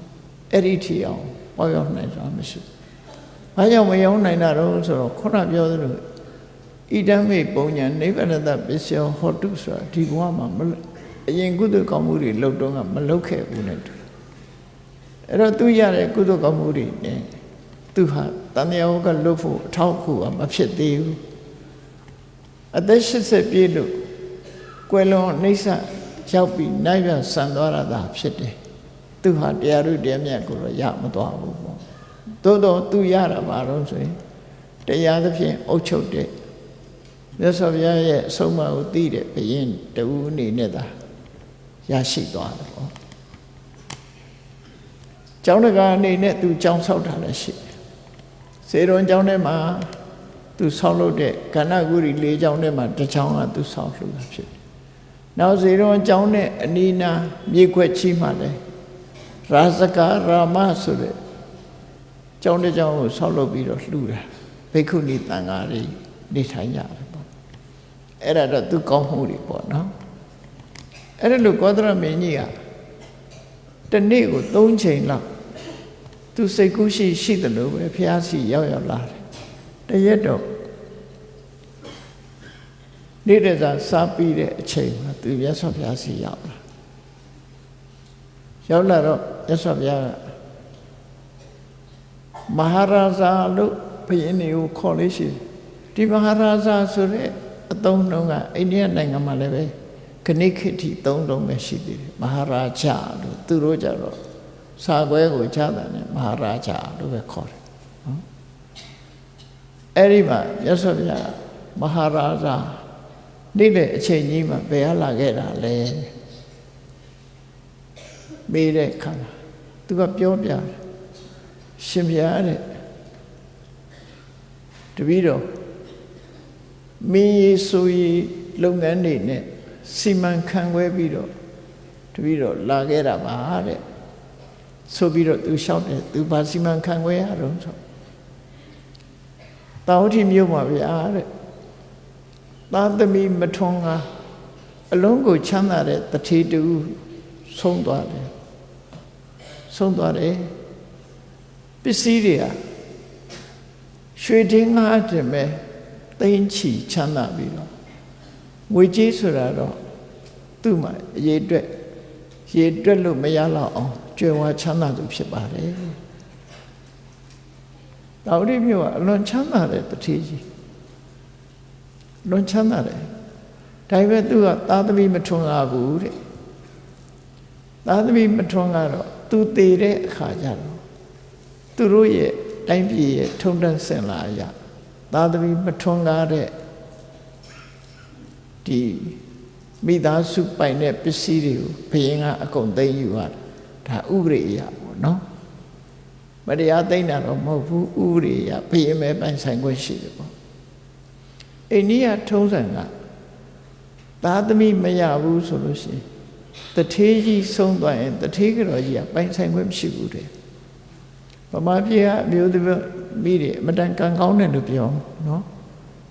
အဲ့ဒီထီအောင်ပေါ်ရောက်နိုင်တာမရှိဘူးဘာကြောင့်မရောက်နိုင်တာတော့ဆိုတော့ခုနပြောသလိုဣဒံမေပုံညာနိဗ္ဗာန်တပစ္စယောဟောတုဆိုတာဒီဘဝမှာအရင်ကုသိုလ်ကောင်းမှုတွေလုပ်တော့ကမလုပ်ခဲ့ဘူးနဲ့တူအဲ့တော့သူရတဲ့ကုသိုလ်ကောင်းမှုတွေနဲ့သူဟာတဏှာကလွတ်ဖို့အထောက်အကူမဖြစ်သေးဘူးအသက်80ပြည့်လို့ကွယ်လွန်နှိစ္စရောက်ပြီးနိုင်ပြန်ဆန်သွားတာဖြစ်တယ်သူဟာတရားဥတရားမြတ်ကိုတော့ရမသွားဘူးပေါ့သို့တော့သူရတာပါတော့ဆိုရင်တရားသဖြင့်အုပ်ချုပ်တဲ့မြတ်စွာဘုရားရဲ့အဆုံးအမကိုသိတဲ့ဘုရင်တူအနေနဲ့သာရရှိသွားတယ်ပေါ့ကျောင်းတကာအနေနဲ့သူကျောင်းဆောက်တာလည်းရှိတယ်စေရွန်ကျောင်းထဲမှာသူဆောက်လုပ်တဲ့ကဏ္ဍဂုရီ၄ကျောင်းထဲမှာတစ်ကျောင်းကသူဆောက်လုပ်တာဖြစ်တယ်နောက်စေရွန်ကျောင်းနဲ့အနီးနားမြေခွက်ချီမှလည်းရာဇကာရာမဆိုတဲ့ကျောင်းတစ်ကျောင်းကိုဆောက်လုပ်ပြီးတော့လှူတာဘိက္ခုနီတန်ဃာတွေနေထိုင်ကြတယ်ပေါ့အဲ့ဒါတော့သူကောင်းမှုတွေပေါ့နော်အဲ့ဒါလို့ကောသလမင်းကြီးကတနေ့ကို3ချိန်လောက်သူစိတ်ကူးရှိတယ်လို့ပဲဖျားစီရောက်လာတယ်တရက်တော့နေတဲ့စားပြီးတဲ့အချိန်မှာသူမြတ်စွာဘုရားစီရောက်လာတော့မြတ်စွာဘုရားက မဟာရာဇာလို့ဘုရင်တွေကိုခေါ်လို့ရှိတယ်ဒီမဟာရာဇာဆိုတဲ့အသုံးနှုန်းကအိန္ဒိယနိုင်ငံမှာလည်းပဲခဏခေတ်ထိသုံးလုံးပဲရှိသေးတယ်မဟာရာဇာလို့သူတို့ကြတော့စာခွဲကိုချတာနဲ့မဟာရာဇာလို့ပဲခေါ်တယ်နော်အဲ့ဒီမှာမြတ်စွာဘုရားမဟာရာဇာနေ့တဲ့အချိန်ကြီးမှာဘယ်ဟာလာခဲ့တာလဲမေးတဲ့ခါသူကပြောပြတယ်ရှင်ဘုရားတဲ့တပည့်တော်မင်းရေဆိုရီလုပ်ငန်းတွေနဲ့စီမံခန့်ခွဲပြီးတော့တပည့်တော်လာခဲ့တာပါတဲ့ဆိုပြီးတော့သူလျှောက်တယ်သူဘာစီမံခန့်ခွဲရတော့ဆိုတာဝတိမြို့မှာဗျာတဲ့သားသမီးမထွန်းကအလုံးကိုချမ်းသာတဲ့တထေတူဆုံးသွားတယ်ပစ္စည်းတွေကရွှေတင်းငါးတင်မဲ့သိန်းချီချမ်းသာပြီးတော့ငွေကြေးဆိုတာတော့သူ့မှာရေတွက်လို့မရတော့အောင်ကြွယ်ဝချမ်းသာသူဖြစ်ပါတယ်တာဝတိမြို့ကအလွန်ချမ်းသာတဲ့တထေကြီးလွန်ချမ်းသာတယ်ဒါပေမဲ့သူကသားသမီးမထွန်းကားဘူးတဲ့သားသမီးမထွန်းကားတော့သူတည်တဲ့အခါကျတော့သူတို့ရဲ့တိုင်းပြည်ရဲ့ထုံတန်းစင်လာရသားသမီးမထွန်းကားတဲ့ဒီမိသားစုပိုင်တဲ့ပစ္စည်းတွေကိုဘုရင်ကအကုန်သိမ်းယူရတာဒါဥပဒေအရပေါ့နော်မတရားသိမ်းတာတော့မဟုတ်ဘူးဥပဒေအရဘုရင်ပဲပိုင်ဆိုင်ခွင့်ရှိတယ်ပေါ့အိန္ဒိယထုံးစံကသားသမီးမရဘူးဆိုလို့ရှိရင်တထေးကြီးဆုံးသွားရင်တထေးကတော်ကြီးကပိုင်ဆိုင်ခွင့်မရှိဘူးတဲ့ဗမာပြည်ကအမျိုးသမီးတွေအမတန်ကံကောင်းတယ်လို့ပြောနော်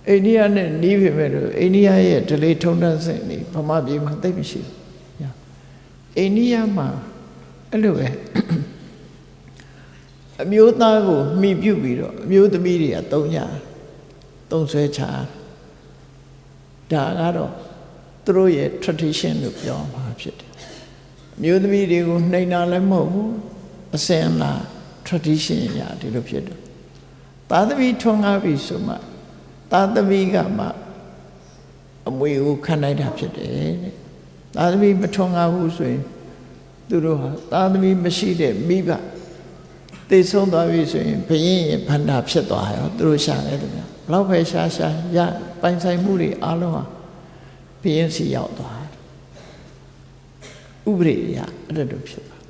အိန္ဒိယနဲ့နီးပေမဲ့လို့အိန္ဒိယရဲ့ဓလေ့ထုံးတမ်းစဉ်တွေဗမာပြည်မှာသိမရှိဘူးအိန္ဒိယမှာအဲ့လိုပဲအမျိုးသားကိုမှီပြုပြီးတော့အမျိုးသမီးတွေကသုံးဆွဲချဒါကတော့သူတို့ရဲ့ tradition လို့ပြောမှာဖြစ်တယ်အမျိုးသမီးတွေကိုနှိမ်တာလည်းမဟုတ်ဘူးအစင်လာ tradition ရဒီလိုဖြစ်တယ်သားသမီးထွန်းကားပြီဆိုမှသားသမီးကမှအမွေကိုခံနိုင်တာဖြစ်တယ်တဲ့သားသမီးမထွန်းကားဘူးဆိုရင်သူတို့ဟာသားသမီးမရှိတဲ့မိဘသိဆုံးသွားပြီဆိုရင်ဘုရင်ရဲ့ဗန္တာဖြစ်သွားရောသူတို့ရှာတယ်တူများဘလောက်ပဲရှာရပိုင်ဆိုင်မှုတွေအားလုံးဟာဘုရင်စီရောက်သွားဥပဒေရအဲ့လိုဖြစ်သွား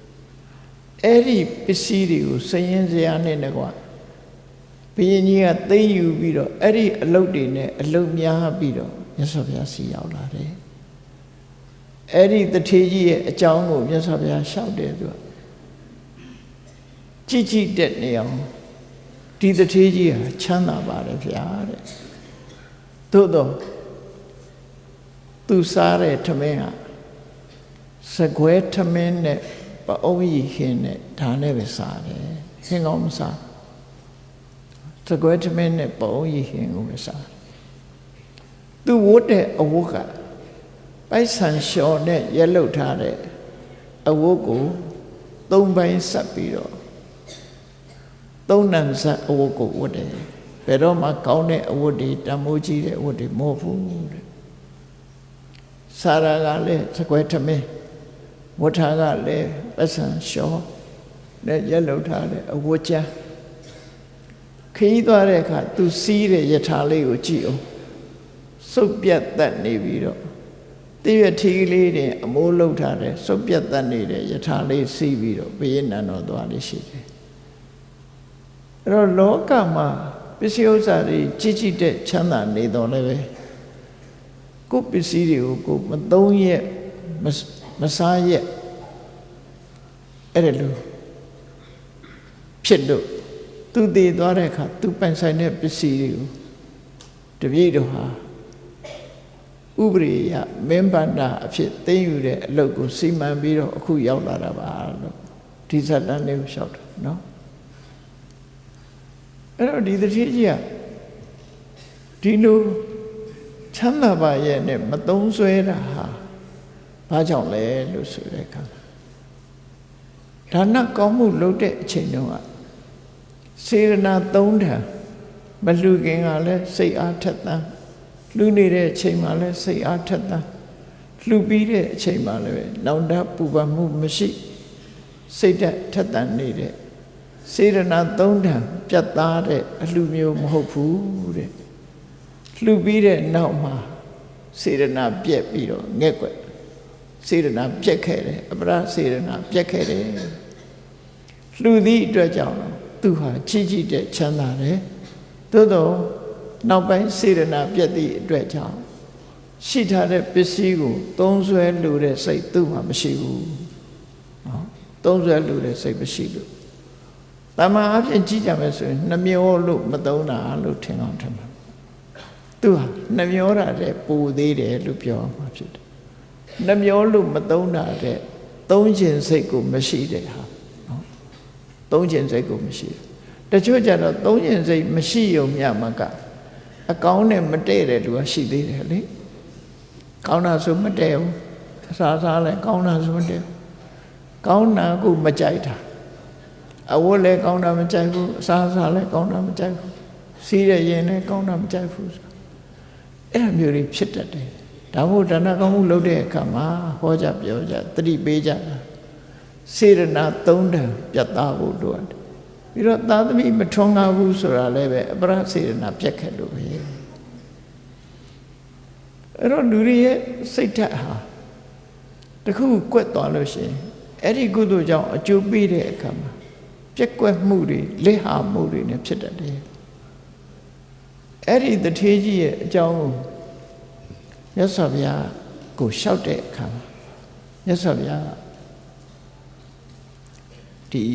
အဲ့ဒီပစ္စည်းတွေကိုစရင်စရာနဲ့တကွာဘုရင်ကြီးကသိမ်းယူပြီးတော့အဲ့ဒီအလုပ်တွေနဲ့အလုပ်များပြီးတော့မြတ်စွာဘုရားစီရောက်လာတယ်အဲ့ဒီတထေးကြီးရဲ့အကြောင်းကိုမြတ်စွာဘုရားလျှောက်တယ်သူကကြည်တဲ့နေအောင်ဒီတထေးကြီးဟာချမ်းသာပါတယ်ဗျာတဲ့သို့တော့သူစားတဲ့ထမင်းဟာစကွဲထမင်းနဲ့ပအုံးရီဟင်းနဲ့ဒါနဲ့ပဲစားတယ်ဟင်းကောင်းမစားစကွဲထမင်းနဲ့ပအုံးရီဟင်းကိုပဲစားသူဝတ်တဲ့အဝတ်ကပိုက်ဆံလျှော်နဲ့ရက်လုတ်ထားတဲ့အဝတ်ကို၃ပိုင်းဆက်ပြီးတော့သုံးနံဆက်အဝတ်ကိုဝတ်တယ်ဘယ်တော့မှကောင်းတဲ့အဝတ်တွေတမိုးကြီးတဲ့အဝတ်တွေမဟုတ်ဘူးတဲ့စာရာကလည်းစကွဲထမင်းဝတ်ထားကလည်းပတ်စံလျှော်နဲ့ရက်လုတ်ထားတဲ့အဝတ်ချမ်းခရီးသွားတဲ့အခါသူစီးတဲ့ယထာလေးကိုကြည့်အောင်စုပ်ပြတ်တတ်နေပြီးတော့တည့်ရထီးလေးတွေအမိုးလုတ်ထားတဲ့စုပ်ပြတ်တတ်နေတဲ့ယထာလေးစီးပြီးတော့ဘုရင်နံတော်သွားလေးရှိတယ်အဲ့တော့လောကမှာပစ္စည်းဥစ္စာတွေကြီးတဲ့ချမ်းသာနေတော်လည်းပဲကိုယ်ပစ္စည်းတွေကိုကိုမသုံးရက်မစားရက်အဲ့ဒါလို့ဖြစ်လို့သူတည်သွားတဲ့အခါသူပိုင်ဆိုင်တဲ့ပစ္စည်းတွေကိုတပည့်တော်ဟာဥပရိယမင်းဗန္တာအဖြစ်သိမ်းယူတဲ့အလုပ်ကိုစီမံပြီးတော့အခုရောက်လာတာပါလို့ဒီဇာတန်လေးကိုလျှောက်တယ်နော်အဲ့တော့ဒီတတိကြီးကဒီလိုချမ်းသာပါရဲ့နဲ့မသုံးဆွဲတာဟာဘာကြောင့်လဲလို့ဆိုတဲ့အခါဒါနကောင်းမှုလုပ်တဲ့အချိန်တုန်းက စေရနာသုံးထံမလှူခင်ကလည်းစိတ်အားထက်သန်လှူနေတဲ့အချိန်မှာလည်းစိတ်အားထက်သန်လှူပြီးတဲ့အချိန်မှာလည်းလောင်တပူပန်မှုမရှိစိတ်ထက်သန်နေတဲ့စေရနာသုံးထံပြတ်သားတဲ့အလှူမျိုးမဟုတ်ဘူးတဲ့လှူပြီးတဲ့နောက်မှာစေရနာပြက်ပြီးတော့ငဲ့ကွက်စေရနာပြက်ခဲ့တယ်အပရစေရနာပြက်ခဲ့တယ်လှူသည့်အတွက်ကြောင့်သူဟာကြီးတဲ့ချမ်းသာတယ်သို့တော့နောက်ပိုင်းစေရနာပြက်သည့်အတွက်ကြောင့်ရှိထားတဲ့ပစ္စည်းကိုသုံးဆွဲလူတဲ့စိတ်သူ့မှာမရှိဘူးနော်သုံးဆွဲလူတဲ့စိတ်မရှိလို့တမန်အဖြစ်ကြည့်ကြမယ်ဆိုရင်နှမျောလို့မသုံးတာလို့ထင်အောင်ထင်မှာသူဟာနှမျောတာတဲ့ပူသေးတယ်လို့ပြောမှာဖြစ်တယ်နှမျောလို့မသုံးတာတဲ့သုံးခြင်းစိတ်ကိုမရှိတဲ့ဟာနော်သုံးခြင်းစိတ်ကိုမရှိတချို့ကြတော့သုံးခြင်းစိတ်မရှိုံမြမကအကောင်းနဲ့မတည့်တဲ့လူကရှိသေးတယ်လေကောင်းတာဆိုမတည့်ဘူးအစားစားလဲကောင်းတာဆိုမတည့်ကောင်းတာကိုမကြိုက်တာအဝတ်လည်းကောင်းတာမကြိုက်ဘူးအစားစားလည်းကောင်းတာမကြိုက်ဘူးစီးရရင်လည်းကောင်းတာမကြိုက်ဘူးအဲ့လိုမျိုးတွေဖြစ်တတ်တယ်ဒါမို့ဒါနကောင်းမှုလုပ်တဲ့အခါမှာဟောကြပြောကြသတိပေးကြတာစေရနာသုံးထံပြတ်သားဖို့လိုတယ်ပြီးတော့သာသမီမထွန်းကားဘူးဆိုတာလည်းပဲအပရစေရနာပြတ်ခဲ့လို့ပဲအဲ့တော့လူတွေရဲ့စိတ်ဓာတ်ဟာတခုကွက်သွားလို့ရှိရင်အဲ့ဒီကုသိုလ်ကြောင့်အကျိုးပေးတဲ့အခါမှာပြက်ကွက်မှုတွေလက်ဟာမှုတွေနဲ့ဖြစ်တတ်တယ်အဲ့ဒီတထေးကြီးရဲ့အကြောင်းကိုမြတ်စွာဘုရားကိုလျှောက်တဲ့အခါမှာမြတ်စွာဘုရားဒီ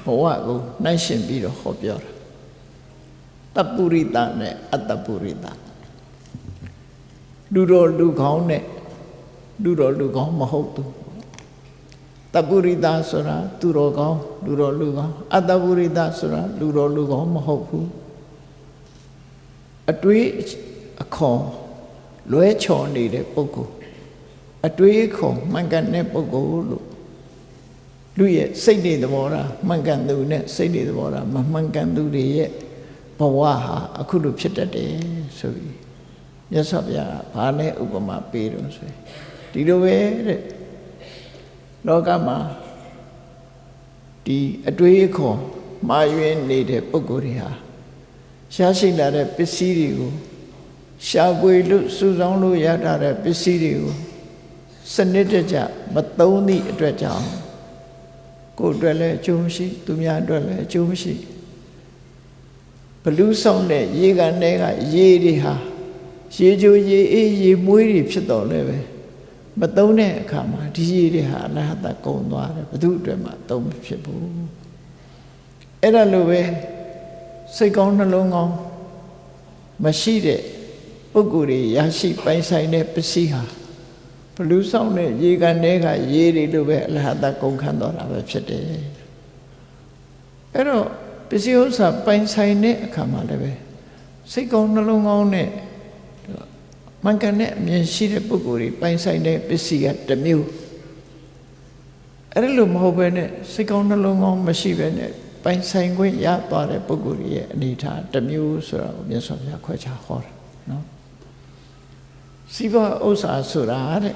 ဘဝကိုနှိုင်းရှင်ပြီးတော့ဟောပြောတာတပ္ပုရိသနဲ့အတ္တပုရိသလူတော်လူကောင်းနဲ့လူတော်လူကောင်းမဟုတ်သူတပ္ပုရိသဆိုတာသူတော်ကောင်းလူတော်လူကောင်းအတ္တပုရိသဆိုတာလူတော်လူကောင်းမဟုတ်ဘူးအတွေးအခေါ်လွဲချော်နေတဲ့ပုဂ္ဂိုလ်အတွေးအခေါ်မှန်ကန်တဲ့ပုဂ္ဂိုလ်လို့လူရဲ့စိတ်တွေသဘောထားမှန်ကန်သူနဲ့စိတ်တွေသဘောထားမမှန်ကန်သူတွေရဲ့ဘဝဟာအခုလိုဖြစ်တတ်တယ်ဆိုပြီးမြတ်စွာဘုရားဘာနဲ့ဥပမာပေးတော့ဆိုဒီလိုပဲတဲ့လောကမှာဒီအတွေးအခေါ်မှားယွင်းနေတဲ့ပုဂ္ဂိုလ်တွေဟာရှားရှိလာတဲ့ပစ္စည်းတွေကိုရှားပွေလို့စုဆောင်းလို့ရတာတဲ့ပစ္စည်းတွေကိုစနစ်တကျမသုံးသည့်အတွက်ကြောင့်ကိုယ်အတွက်လည်းအကျိုးမရှိသူများအတွက်လည်းအကျိုးမရှိဘလူးဆောင်တဲ့ရေကန်တွေကရေတွေဟာရေချိုရေအေးရေမွေးတွေဖြစ်တော်လဲပဲမသုံးတဲ့အခါမှာဒီရေတွေဟာအလဟတကုန်သွားတယ်ဘယ်သူအတွက်မှသုံးမဖြစ်ဘူးအဲ့ဒါလိုပဲစိတ်ကောင်းနှလုံးကောင်းမရှိတဲ့ပုဂ္ဂိုလ်တွေရရှိပိုင်ဆိုင်တဲ့ပစ္စည်းဟာဘလူးဆောင်တဲ့ရေကန်တွေကရေတွေလိုပဲအလဟတကုန်ခံတော်တာပဲဖြစ်တယ်အဲ့တော့ပစ္စည်းဥစ္စာပိုင်ဆိုင်တဲ့အခါမှာလည်းပဲစိတ်ကောင်းနှလုံးကောင်းနဲ့မှန်ကန်တဲ့အမြင်ရှိတဲ့ပုဂ္ဂိုလ်တွေပိုင်ဆိုင်တဲ့ပစ္စည်းကတစ်မျိုးအဲ့ဒါလိုမဟုတ်ဘဲနဲ့စိတ်ကောင်းနှလုံးကောင်းမရှိဘဲနဲ့ပိုင်ဆိုင်ခွင့်ရသွားတဲ့ပုဂ္ဂိုလ်ရဲ့အနေထားတစ်မျိုးဆိုတာကိုမြတ်စွာဘုရားခွဲခြားဟောတာနော်စီးပွားဥစ္စာဆိုတာတဲ့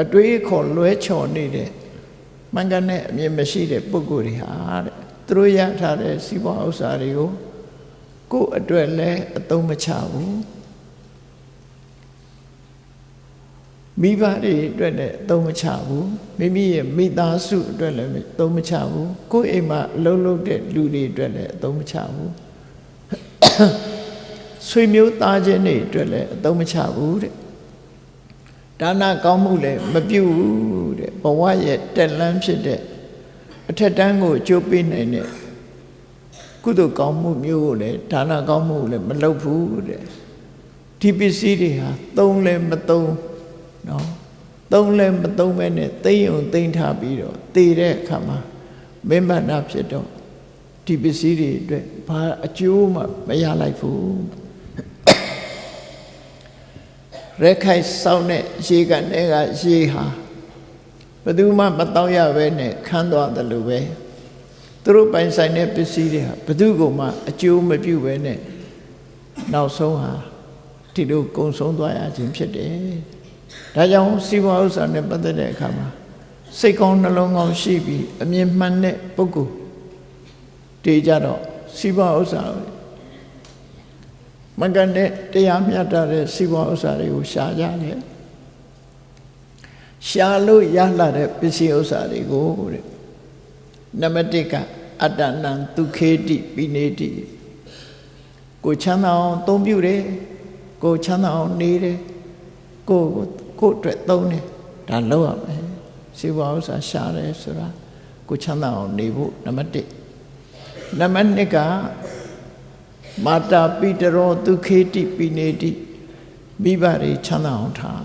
အတွေးခေါ်လွဲချော်နေတဲ့မှန်ကန်တဲ့အမြင်မရှိတဲ့ပုဂ္ဂိုလ်တွေဟာတဲ့သူတို့ရထားတဲ့စီးပွားဥစ္စာတွေကိုကိုယ်အတွက်လည်းအသုံးမချဘူးမိဘတွေအတွက်လည်းအသုံးမချဘူးမိမိရဲ့မိသားစုအတွက်လည်းအသုံးမချဘူးကိုယ်အိမ်မှာအလုပ်လုပ်တဲ့လူတွေအတွက်လည်းအသုံးမချဘူးဆွေမျိုးသားချင်းတွေအတွက်လည်းအသုံးမချဘူးတဲ့ဒါနကောင်းမှုလည်းမပြုဘူးတဲ့ဘဝရဲ့တက်လန်းဖြစ်တဲ့အထက်တန်းကိုအကျိုးပေးနိုင်တဲ့ကုသိုလ်ကောင်းမှုမျိုးကိုလည်းဒါနကောင်းမှုလည်းမလုပ်ဘူးတဲ့ဒီပစ္စည်းတွေဟာသုံးလည်းမသုံးနော်သုံးလည်းမသုံးပဲနဲ့သိမ့်ုံသိမ့်ထားပြီးတော့တည်တဲ့အခါမှာမင်းမနာဖြစ်တော့ဒီပစ္စည်းတွေအတွက်ဘာအကျိုးမှမရလိုက်ဘူးရက်ခိုက်စောင်းတဲ့ရေကန်တွေကရေဟာ ဘယ်သူမှမတောင်းရပဲနဲ့ခန်းသွားတယ်လို့ပဲသူတို့ပိုင်ဆိုင်တဲ့ပစ္စည်းတွေဟာဘယ်သူကမှအကျိုးမပြုပဲနဲ့နောက်ဆုံးဟာဒီလိုကုံဆုံးသွားရခြင်းဖြစ်တယ်ဒါကြောင့်စီးပွားဥစ္စာနဲ့ပတ်သက်တဲ့အခါမှာစိတ်ကောင်းနှလုံးကောင်းရှိပြီးအမြင်မှန်တဲ့ပုဂ္ဂိုလ်တေကြတော့စီးပွားဥစ္စာမကန်တဲ့တရားမျှတတဲ့စီးပွားဥစ္စာတွေကိုရှာကြတယ်ရှာလို့ရလာတဲ့ပစ္စည်းဥစ္စာတွေကိုတဲ့နံပါတ်1ကအတ္တနံဒုက္ခေတိပိနေတိကိုချမ်းသာအောင်သုံးပြုတယ်ကိုချမ်းသာအောင်နေတယ်ကိုအတွက်သုံးတယ်ဒါလုပ်ရမယ်စီးပွားဥစ္စာရှာတယ်ဆိုတာကိုချမ်းသာအောင်နေဖို့နံပါတ်1နံပါတ်2ကမာတာပိတရောဒုက္ခေတိပိနေတိမိဘတွေချမ်းသာအောင်ထား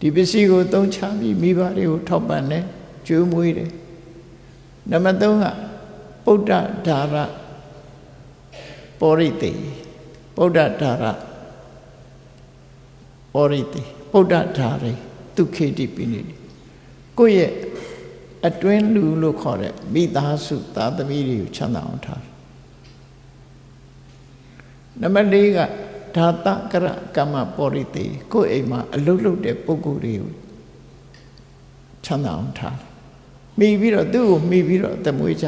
ဒီပစ္စည်းကိုသုံးချပြီးမိဘတွေကိုထောက်ပံ့တယ်ကျွေးမွေးတယ်နံပါတ်3ကပုဒ္ဒဒါရပောရိတေပုဒ္ဒဒါရပောရိတေပုဒ္ဒဒါရေဒုက္ခေတိပိနေတိကိုယ့်ရဲ့အတွင်းလူလို့ခေါ်တဲ့မိသားစုသားသမီးတွေကိုချမ်းသာအောင်ထားနံပါတ်4ကဓာတကရကမ္မပောရိတေကိုယ့်အိမ်မှာအလုပ်လုပ်တဲ့ပုဂ္ဂိုလ်တွေကိုချမ်းသာအောင်ထားမိပြီးတော့သူ့ကိုမိပြီးတော့သမွေးကြ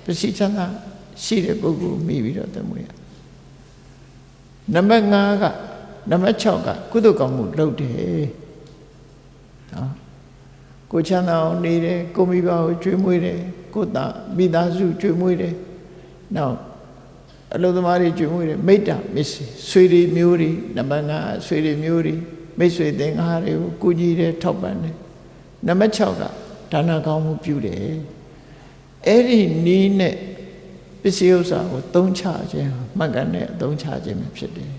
ပစ္စည်းချမ်းသာရှိတဲ့ပုဂ္ဂိုလ်မိပြီးတော့သမွေးရနံပါတ်5ကနံပါတ်6ကကုသိုလ်ကောင်းမှုလုပ်တယ်နော်ကိုချမ်းသာအောင်နေတယ်ကိုမိဘကိုကျွေးမွေးတယ်ကိုမိသားစုကျွေးမွေးတယ်နောက်အလုပ်သမားတွေကျွေးမွေးတယ်မိတ္တမစ္စည်းဆွေတွေမျိုးတွေနံပါတ်5ဆွေတွေမျိုးတွေမိတ်ဆွေသင်္ဃာတွေကိုကူညီတယ်ထောက်ပံ့တယ်နံပါတ်6ကဒါနကောင်းမှုပြုတယ်အဲ့ဒီနီးနဲ့ပစ္စည်းဥစ္စာကိုသုံးချခြင်းမှန်ကန်တဲ့အသုံးချခြင်းပဲဖြစ်တယ်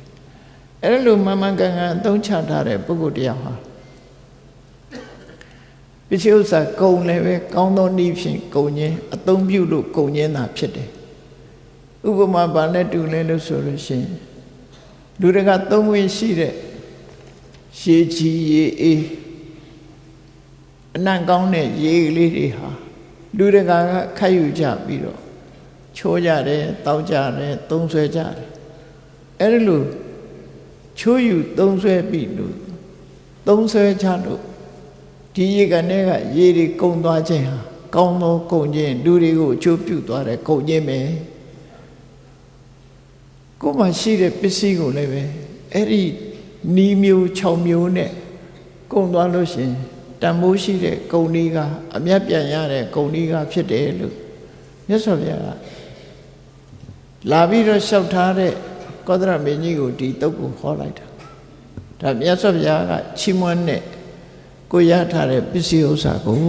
အဲ့လိုမှန်မှန်ကန်ကန်အသုံးချထားတဲ့ပုဂ္ဂိုလ်တရားဟာပစ္စည်းဥစ္စာကုန်လည်းပဲကောင်းသောနည်းဖြင့်ကုန်ခြင်းအသုံးပြုလို့ကုန်ခြင်းသာဖြစ်တယ်ဥပမာဘာနဲ့တူလဲလို့ဆိုလို့ရှိရင်လူတွေကသုံးဝင်ရှိတဲ့ရေကြီးရေအေးအနံ့ကောင်းတဲ့ရေလေးတွေဟာလူတွေကခတ်ယူကြပြီးတော့ချိုးကြတယ်တောက်ကြတယ်သုံးဆွဲကြတယ်အဲ့ဒီလိုချိုးယူသုံးဆွဲပြီးလို့သုံးဆွဲကြလို့ဒီရေကနေကရေတွေကုန်သွားခြင်းဟာကောင်းသောကုန်ခြင်းလူတွေကိုအကျိုးပြုသွားတဲ့ကုန်ခြင်းပဲကိုယ်မှရှိတဲ့ပစ္စည်းကိုလည်းပဲအဲ့ဒီနီးမျိုး6မျိုးနဲ့ကုန်သွားလို့ရှိရင်တန်ဖိုးရှိတဲ့ကုန်လေးကအမြတ်ပြန်ရတဲ့ကုန်လေးကဖြစ်တယ်လို့မြတ်စွာဘုရားကလာပြီးတော့လျှောက်ထားတဲ့ကောသရမင်းကြီးကိုဒီတုတ်ကိုဟောလိုက်တာဒါမြတ်စွာဘုရားကချီးမွမ်းတဲ့ကိုရထားတဲ့ပစ္စည်းဥစ္စာကို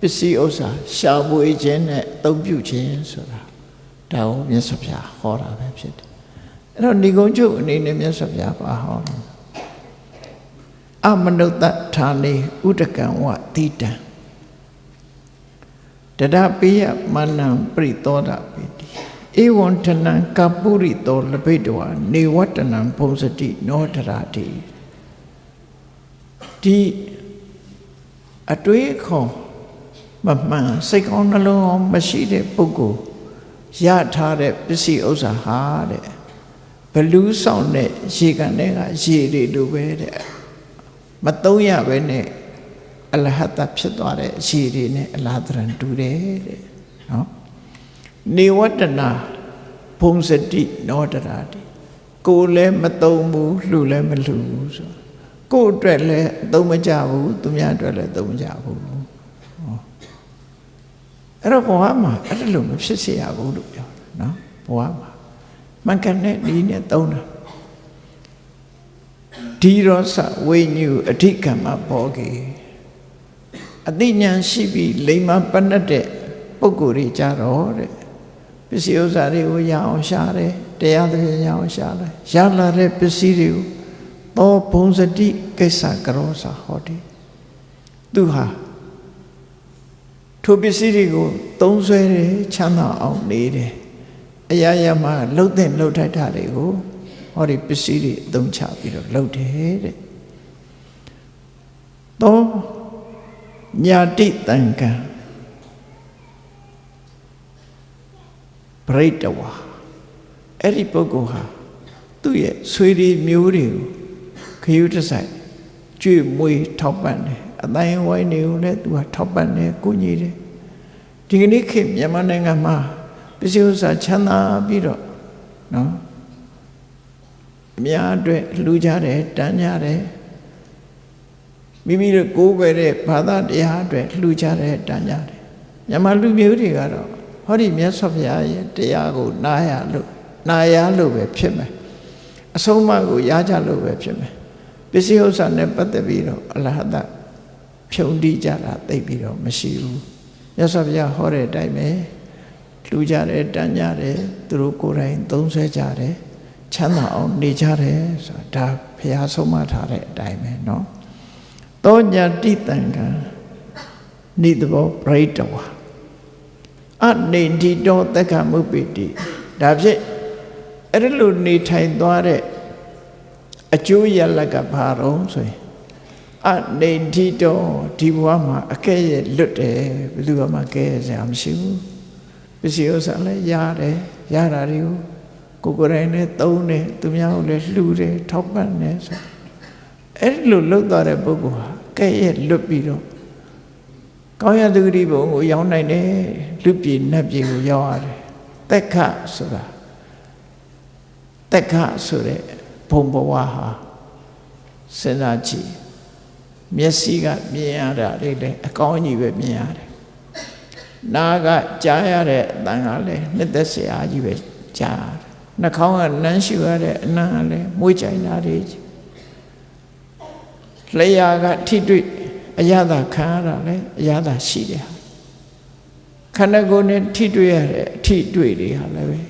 ပစ္စည်းဥစ္စာရှာဖွေခြင်းနဲ့အသုံးပြုခြင်းဆိုတာဒါကိုမြတ်စွာဘုရားဟောတာပဲဖြစ်တယ်အဲ့တော့ဏိဂုံးချုပ်အနေနဲ့မြတ်စွာဘုရားပါဟောတယ်အမနုဿဌာနေဥဒကံဝတိတံတဒပိယမနံပရိသောဒပိတိဧဝံထနံကပုရိသောလဘိတဝနေဝတ္တနံဘုံစတိနောဒရာတိဒီအတွေ့အခေါ်မမှန်စိတ်ကောင်းနှလုံးမရှိတဲ့ပုဂ္ဂိုလ်ရထားတဲ့ပစ္စည်းဥစ္စာဟာတဲ့ဘလူးဆောင်တဲ့ရေကန်တွေကရေတွေလိုပဲတဲ့မသုံးရပဲနဲ့အလဟတဖြစ်သွားတဲ့ရေတွေနဲ့အလားတရံတူတယ်တဲ့နော်နေဝတ္တနာဘုံစတိနောဒရာတိကိုလည်းမသုံးဘူးလှူလည်းမလှူဘူးဆိုကိုအတွက်လည်းသုံးမကြဘူးသူများအတွက်လည်းသုံးမကြဘူးဟောအဲ့တော့ဘဝမှာအဲ့လိုမဖြစ်စေရဘူးလို့ပြောတာနော်ဘဝမှာမှန်ကန်တဲ့ဒီနဲ့သုံးတာဒီရောစဝိညုအဓိကမ္မဘောကေအသိဉာဏ်ရှိပြီးလိမ္မာပဏတ်တဲ့ပုဂ္ဂိုလ်တွေကြတော့တဲ့ပစ္စည်းဥစ္စာတွေကိုရအောင်ရှာတယ်တရားသဖြင့်ရအောင်ရှာတယ်ရလာတဲ့ပစ္စည်းတွေကိုသောဘုံစတိကိစ္စကရောစာဟောတိသူဟာထိုပစ္စည်းတွေကိုသုံးဆွဲတယ်ချမ်းသာအောင်နေတယ်အရာရာမှာလှုပ်တဲ့လှုပ်ထိုက်တာတွေကိုဟောဒီပစ္စည်းတွေအသုံးချပြီးတော့လှုပ်တယ်တဲ့သော ညာတိတံကံပရိတဝါအဲ့ဒီပုဂ္ဂိုလ်ဟာသူ့ရဲ့ဆွေတွေမျိုးတွေကိုခရုတစိုက်ကြွေမွေးထောက်ပံ့တယ်အတိုင်းဝိုင်းတွေကိုလည်းသူကထောက်ပံ့တယ်ကုညီတယ်ဒီကနေ့ခေတ်မြန်မာနိုင်ငံမှာပစ္စည်းဥစ္စာချမ်းသာပြီးတော့နော်အများအတွက်လှူကြတယ်တန်းကြတယ်မိမိတို့ကိုးကွယ်တဲ့ဘာသာတရားအတွက်လှူကြတယ်တန်းကြတယ်မြန်မာလူမျိုးတွေကတော့ဟောဒီမြတ်စွာဘုရားရဲ့တရားကိုနာရလို့ပဲဖြစ်မယ်အဆုံးအမကိုရကြလို့ပဲဖြစ်မယ်ပစ္စည်းဥစ္စာနဲ့ပတ်သက်ပြီးတော့အလဟတဖြုံတိကြတာသိပြီးတော့မရှိဘူးမြတ်စွာဘုရားဟောတဲ့အတိုင်းပဲလှူကြတယ်တန်းကြတယ်သူတို့ကိုယ်တိုင်သုံးဆွဲကြတယ်ချမ်းသာအောင်နေကြတယ်ဆိုတာဒါဘုရားဆုံးမထားတဲ့အတိုင်းပဲเนาะသောညာတိတံကံနိတဘောပရိတဝါအနေတိတောတက္ကမုပ္ပိတိဒါဖြင့်အဲ့ဒါလိုနေထိုင်သွားတဲ့အကျိုးရလက်ကဘာတော့ဆိုရင်အနေတိတောဒီဘဝမှာအကဲ့ရဲ့လွတ်တယ်ဘယ်သူမှကဲ့စရာမရှိဘူးပစ္စည်းဥစ္စာလည်းရတယ်ရတာတွေကိုကိုယ်တိုင်နဲ့သုံးတယ်သူများကိုလည်းလှူတယ်ထောက်ပံ့တယ်ဆိုအဲ့လိုလုပ်သွားတဲ့ပုဂ္ဂိုလ်ဟာကဲ့ရဲ့လွတ်ပြီးတော့ကောင်းရသူဂတိဘုံကိုရောက်နိုင်တယ်လူပြည်နတ်ပြည်ကိုရောက်ရတယ်သက်ခဆိုတာသက်ခဆိုတဲ့ဘုံဘဝဟာစဉ်းစားကြည့်မျက်စိကမြင်ရတာတွေလည်းအကောင်းကြီးပဲမြင်ရတယ်နားကကြားရတဲ့အသံကလည်းနှစ်သက်စရာကြီးပဲကြားရတယ်နှာခေါင်းကနမ်းရှူရတဲ့အနံ့ကလည်းမွေးကြိုင်တာတွေလျှာကထိတွေ့အရသာခံရတာလည်းအရသာရှိတယ်ခန္ဓာကိုယ်နဲ့ထိတွေ့ရတဲ့အထိတွေ့တွေဟာလည်းပဲ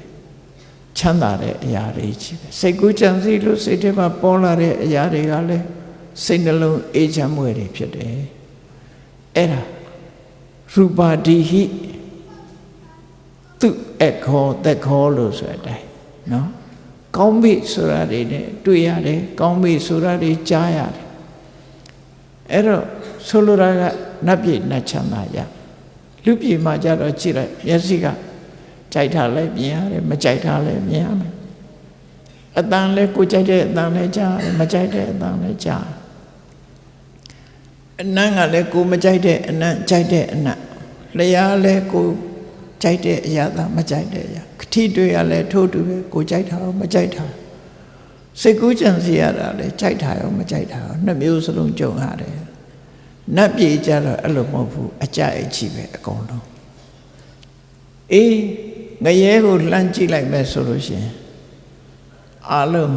ချမ်းသာတဲ့အရာတွေကြီးပဲစိတ်ကူးကြံစည်လို့စိတ်ထဲမှာပေါ်လာတဲ့အရာတွေကလည်းစိတ်နှလုံးအေးချမ်းမွေတွေဖြစ်တယ်အဲ့ဒါရူပါတိဟိသူအခောသက်ခောလို့ဆိုတဲ့အတိုင်းနော်ကောင်းပြီဆိုတာတွေနဲ့တွေ့ရတယ်ကောင်းပြီဆိုတာတွေကြားရတယ်အဲ့တော့ဆိုလိုတာကနတ်ပြည်နတ်ချမ်းသာရလူပြည်မှာကြတော့ကြည့်လိုက်မျက်စိကကြိုက်တာလည်းမြင်ရတယ်မကြိုက်တာလည်းမြင်ရမယ်အတန်လည်းကိုကြိုက်တဲ့အတန်လည်းကြားရတယ်မကြိုက်တဲ့အတန်လည်းကြားအနံ့ကလည်းကိုမကြိုက်တဲ့အနံ့ကြိုက်တဲ့အနံ့လျှာလည်းကိုကြိုက်တဲ့အရာသာမကြိုက်တဲ့အရာခတိတွေ့ရလဲထို့တူပဲကိုကြိုက်တာရောမကြိုက်တာစိတ်ကူးကြံစီရတာလဲကြိုက်တာရောမကြိုက်တာရောနှစ်မျိုးစလုံးကြုံရတယ်နတ်ပြည်ကြတော့အဲ့လိုမဟုတ်ဘူးအကြိုက်အချီပဲအကုန်လုံးအေးငရဲကိုလှမ်းကြည့်လိုက်မယ်ဆိုလို့ရှိရင်အလုံး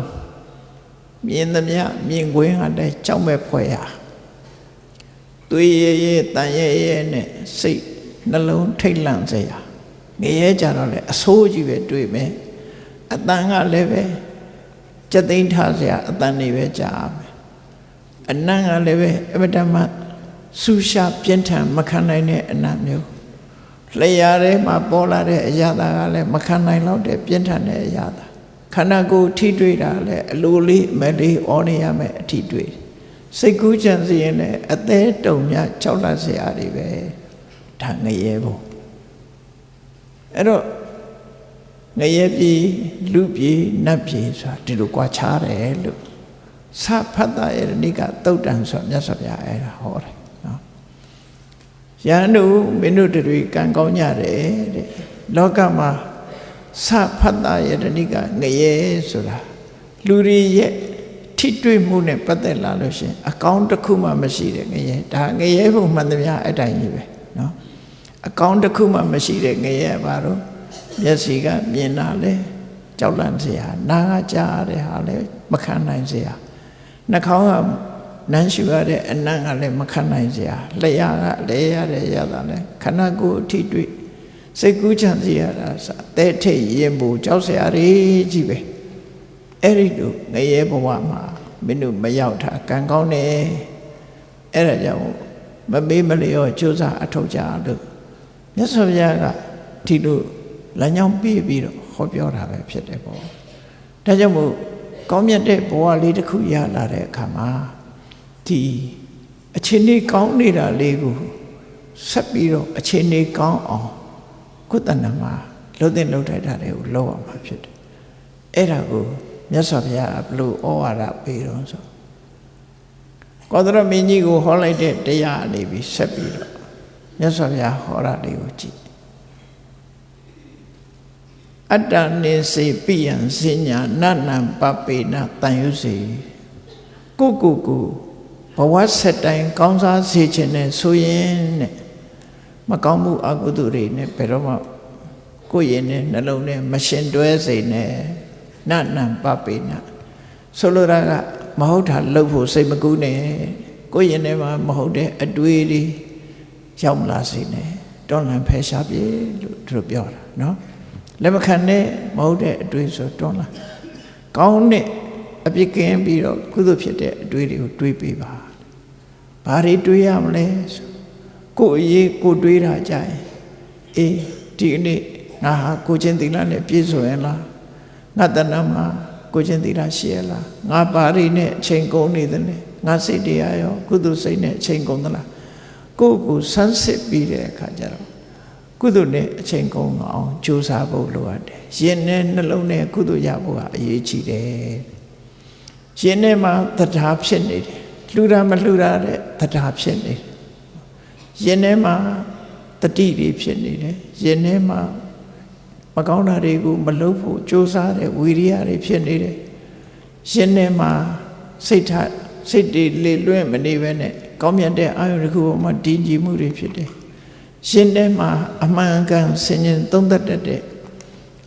မြင်သမျှမြင်ကွင်းဟာတည်းကြောက်မဲ့ဖွယ်ရသွေးရဲရဲတန်ရဲရဲနဲ့စိတ်နှလုံးထိတ်လန့်စေရငရဲကြတော့လေအဆိုးကြီးပဲတွေ့မယ်အတန်ကလည်းပဲစက်သိမ်းထားစရာအတန်တွေပဲကြားမယ်အနံ့ကလည်းပဲအမတမဆူရှာပြင်းထန်မခံနိုင်တဲ့အနံ့မျိုးလျှာထဲမှာပေါ်လာတဲ့အရာသာကလည်းမခံနိုင်တော့တဲ့ပြင်းထန်တဲ့အရာသာခန္ဓာကိုယ်ထိတွေ့တာလည်းအလိုလေးမလေးအော်နေရမယ်အထိတွေ့စိတ်ကူးကြံစည်ရင်လည်းအသေးတုံများကြောက်လန့်စရာတွေပဲဒါငရဲဖို့အဲ့တော့ငရဲပြည်လူပြည်နတ်ပြည်ဆိုတာဒီလိုကြွားချတယ်လို့သဖတ်တာရဲ့နိကသုတ်တံဆိုမြတ်စွာဘုရားအဲ့ဒါဟောတယ်နော်ယန္တုမင်းတို့တွေကံကောင်းကြတယ်တဲ့လောကမှာသဖတ်တာရဲ့နိကငရဲဆိုတာလူတွေရဲ့ထိတွေ့မှုနဲ့ပတ်သက်လာလို့ရှင်အကောင်းတစ်ခုမှမရှိတဲ့ငရဲဒါငရဲဖို့မှန်သမျှအတိုင်းကြီးပဲနော်အကောင်းတစ်ခုမှမရှိတဲ့ငရဲဘာလို့မျက်စိကမြင်တာလဲကြောက်လန့်စရာနားကကြားရတဲ့ဟာလဲမခံနိုင်စရာနှာခေါင်းကနမ်းရှူရတဲ့အနံ့ကလည်းမခံနိုင်စရာလျှာကလဲရတဲ့ရတာလဲခန္ဓာကိုယ်အထိတွေ့စိတ်ကူးချမ်းစီရတာစတဲ့ထိတ်ရင်ပူကြောက်စရာတွေကြီးပဲအဲ့ဒီလိုငရဲဘဝမှာမင်းတို့မရောက်တာကံကောင်းတယ်အဲ့ဒါကြောင့်မမေးမလျော့ကြိုးစားအထောက်ကြလို့မြတ်စွာဘုရားကဒီလိုလမ်းကြောင်းပြပြီးတော့ဟောပြောတာပဲဖြစ်တယ်ပေါ့ဒါကြောင့်မို့ကောင်းမြတ်တဲ့ဘဝလေးတစ်ခုရလာတဲ့အခါမှာဒီအချင်းကြီးကောင်းနေတာလေးကို ဆက်ပြီးတော့အခြေအနေကောင်းအောင်ကိုယ်တဏ္ဍာမှာလှုပ်တဲ့လှုပ်ထိုက်တာတွေကိုလောက်အောင်မှာဖြစ်တယ်အဲ့ဒါကိုမြတ်စွာဘုရားဘလို့ဩဝါဒပေးတော့ဆိုကောသရမင်းကြီးကိုဟောလိုက်တဲ့တရားအနေပြီးဆက်ပြီးတော့မြတ်စွာဘုရားဟောတာတွေကိုကြည့်အတ္တနိစေပိယံစဉ္ညာနနံပပေနတန်ရုစေကိုဘဝဆက်တိုင်းကောင်းစားစေခြင်းနဲ့ဆိုရင်နဲ့မကောင်းမှုအကုသိုလ်တွေနဲ့ဘယ်တော့မှကိုယ်ရင်နဲ့နှလုံးနဲ့မရှင်တွဲစေနဲ့နနံပပေနဆိုလိုတာကမဟုတ်တာလုပ်ဖို့စိတ်မကူးနဲ့ကိုယ်ရင်ထဲမှာမဟုတ်တဲ့အတွေးတွေရောက်လာစေနဲ့တွန်းလှန်ဖယ်ရှားပြေလို့သူတို့ပြောတာနော်လက်မခံနဲ့မဟုတ်တဲ့အတွေးဆိုတွန်းလှန်ကောင်းတဲ့အပြစ်ကင်းပြီးတော့ကုသိုလ်ဖြစ်တဲ့အတွေးတွေကိုတွေးပေးပါဘာတွေတွေးရမလဲဆိုကိုယ်အရေးကိုတွေးတာကြရင်အေးဒီနေ့ငါဟာကိုချင်းသီလနဲ့ပြည့်စုံရင်လားငါတဏ္ဍာမှာကိုချင်းသီလရှိရလားငါဘာတွေနဲ့အချိန်ကုန်နေသလဲငါစိတ်တရားရောကုသိုလ်စိတ်နဲ့အချိန်ကုန်သလားကိုယ့်ကိုဆန်းစစ်ပြီးတဲ့အခါကျတော့ကုသိုလ်နဲ့အချိန်ကုန်အောင်ကြိုးစားဖို့လိုအပ်တယ်ရင်နဲ့နှလုံးနဲ့ကုသိုလ်ရဖို့ကအရေးကြီးတယ်ရင်ထဲမှာတရားဖြစ်နေတယ်လှူတာမလှူတာတဲ့တရားဖြစ်နေတယ်ရင်ထဲမှာတတိတွေဖြစ်နေတယ်ရင်ထဲမှာမကောင်းတာတွေကိုမလုပ်ဖို့ကြိုးစားတဲ့ဝီရိယတွေဖြစ်နေတယ်ရင်ထဲမှာစိတ်တွေလေလွင့်မနေဘဲနဲ့ကောင်းမြတ်တဲ့အာယုတစ်ခုပေါ်မှာတည်ကြည်မှုတွေဖြစ်တယ်ရှင်ထဲမှာအမှန်ကန်ဆင်ញင်သုံးသပ်တတ်တဲ့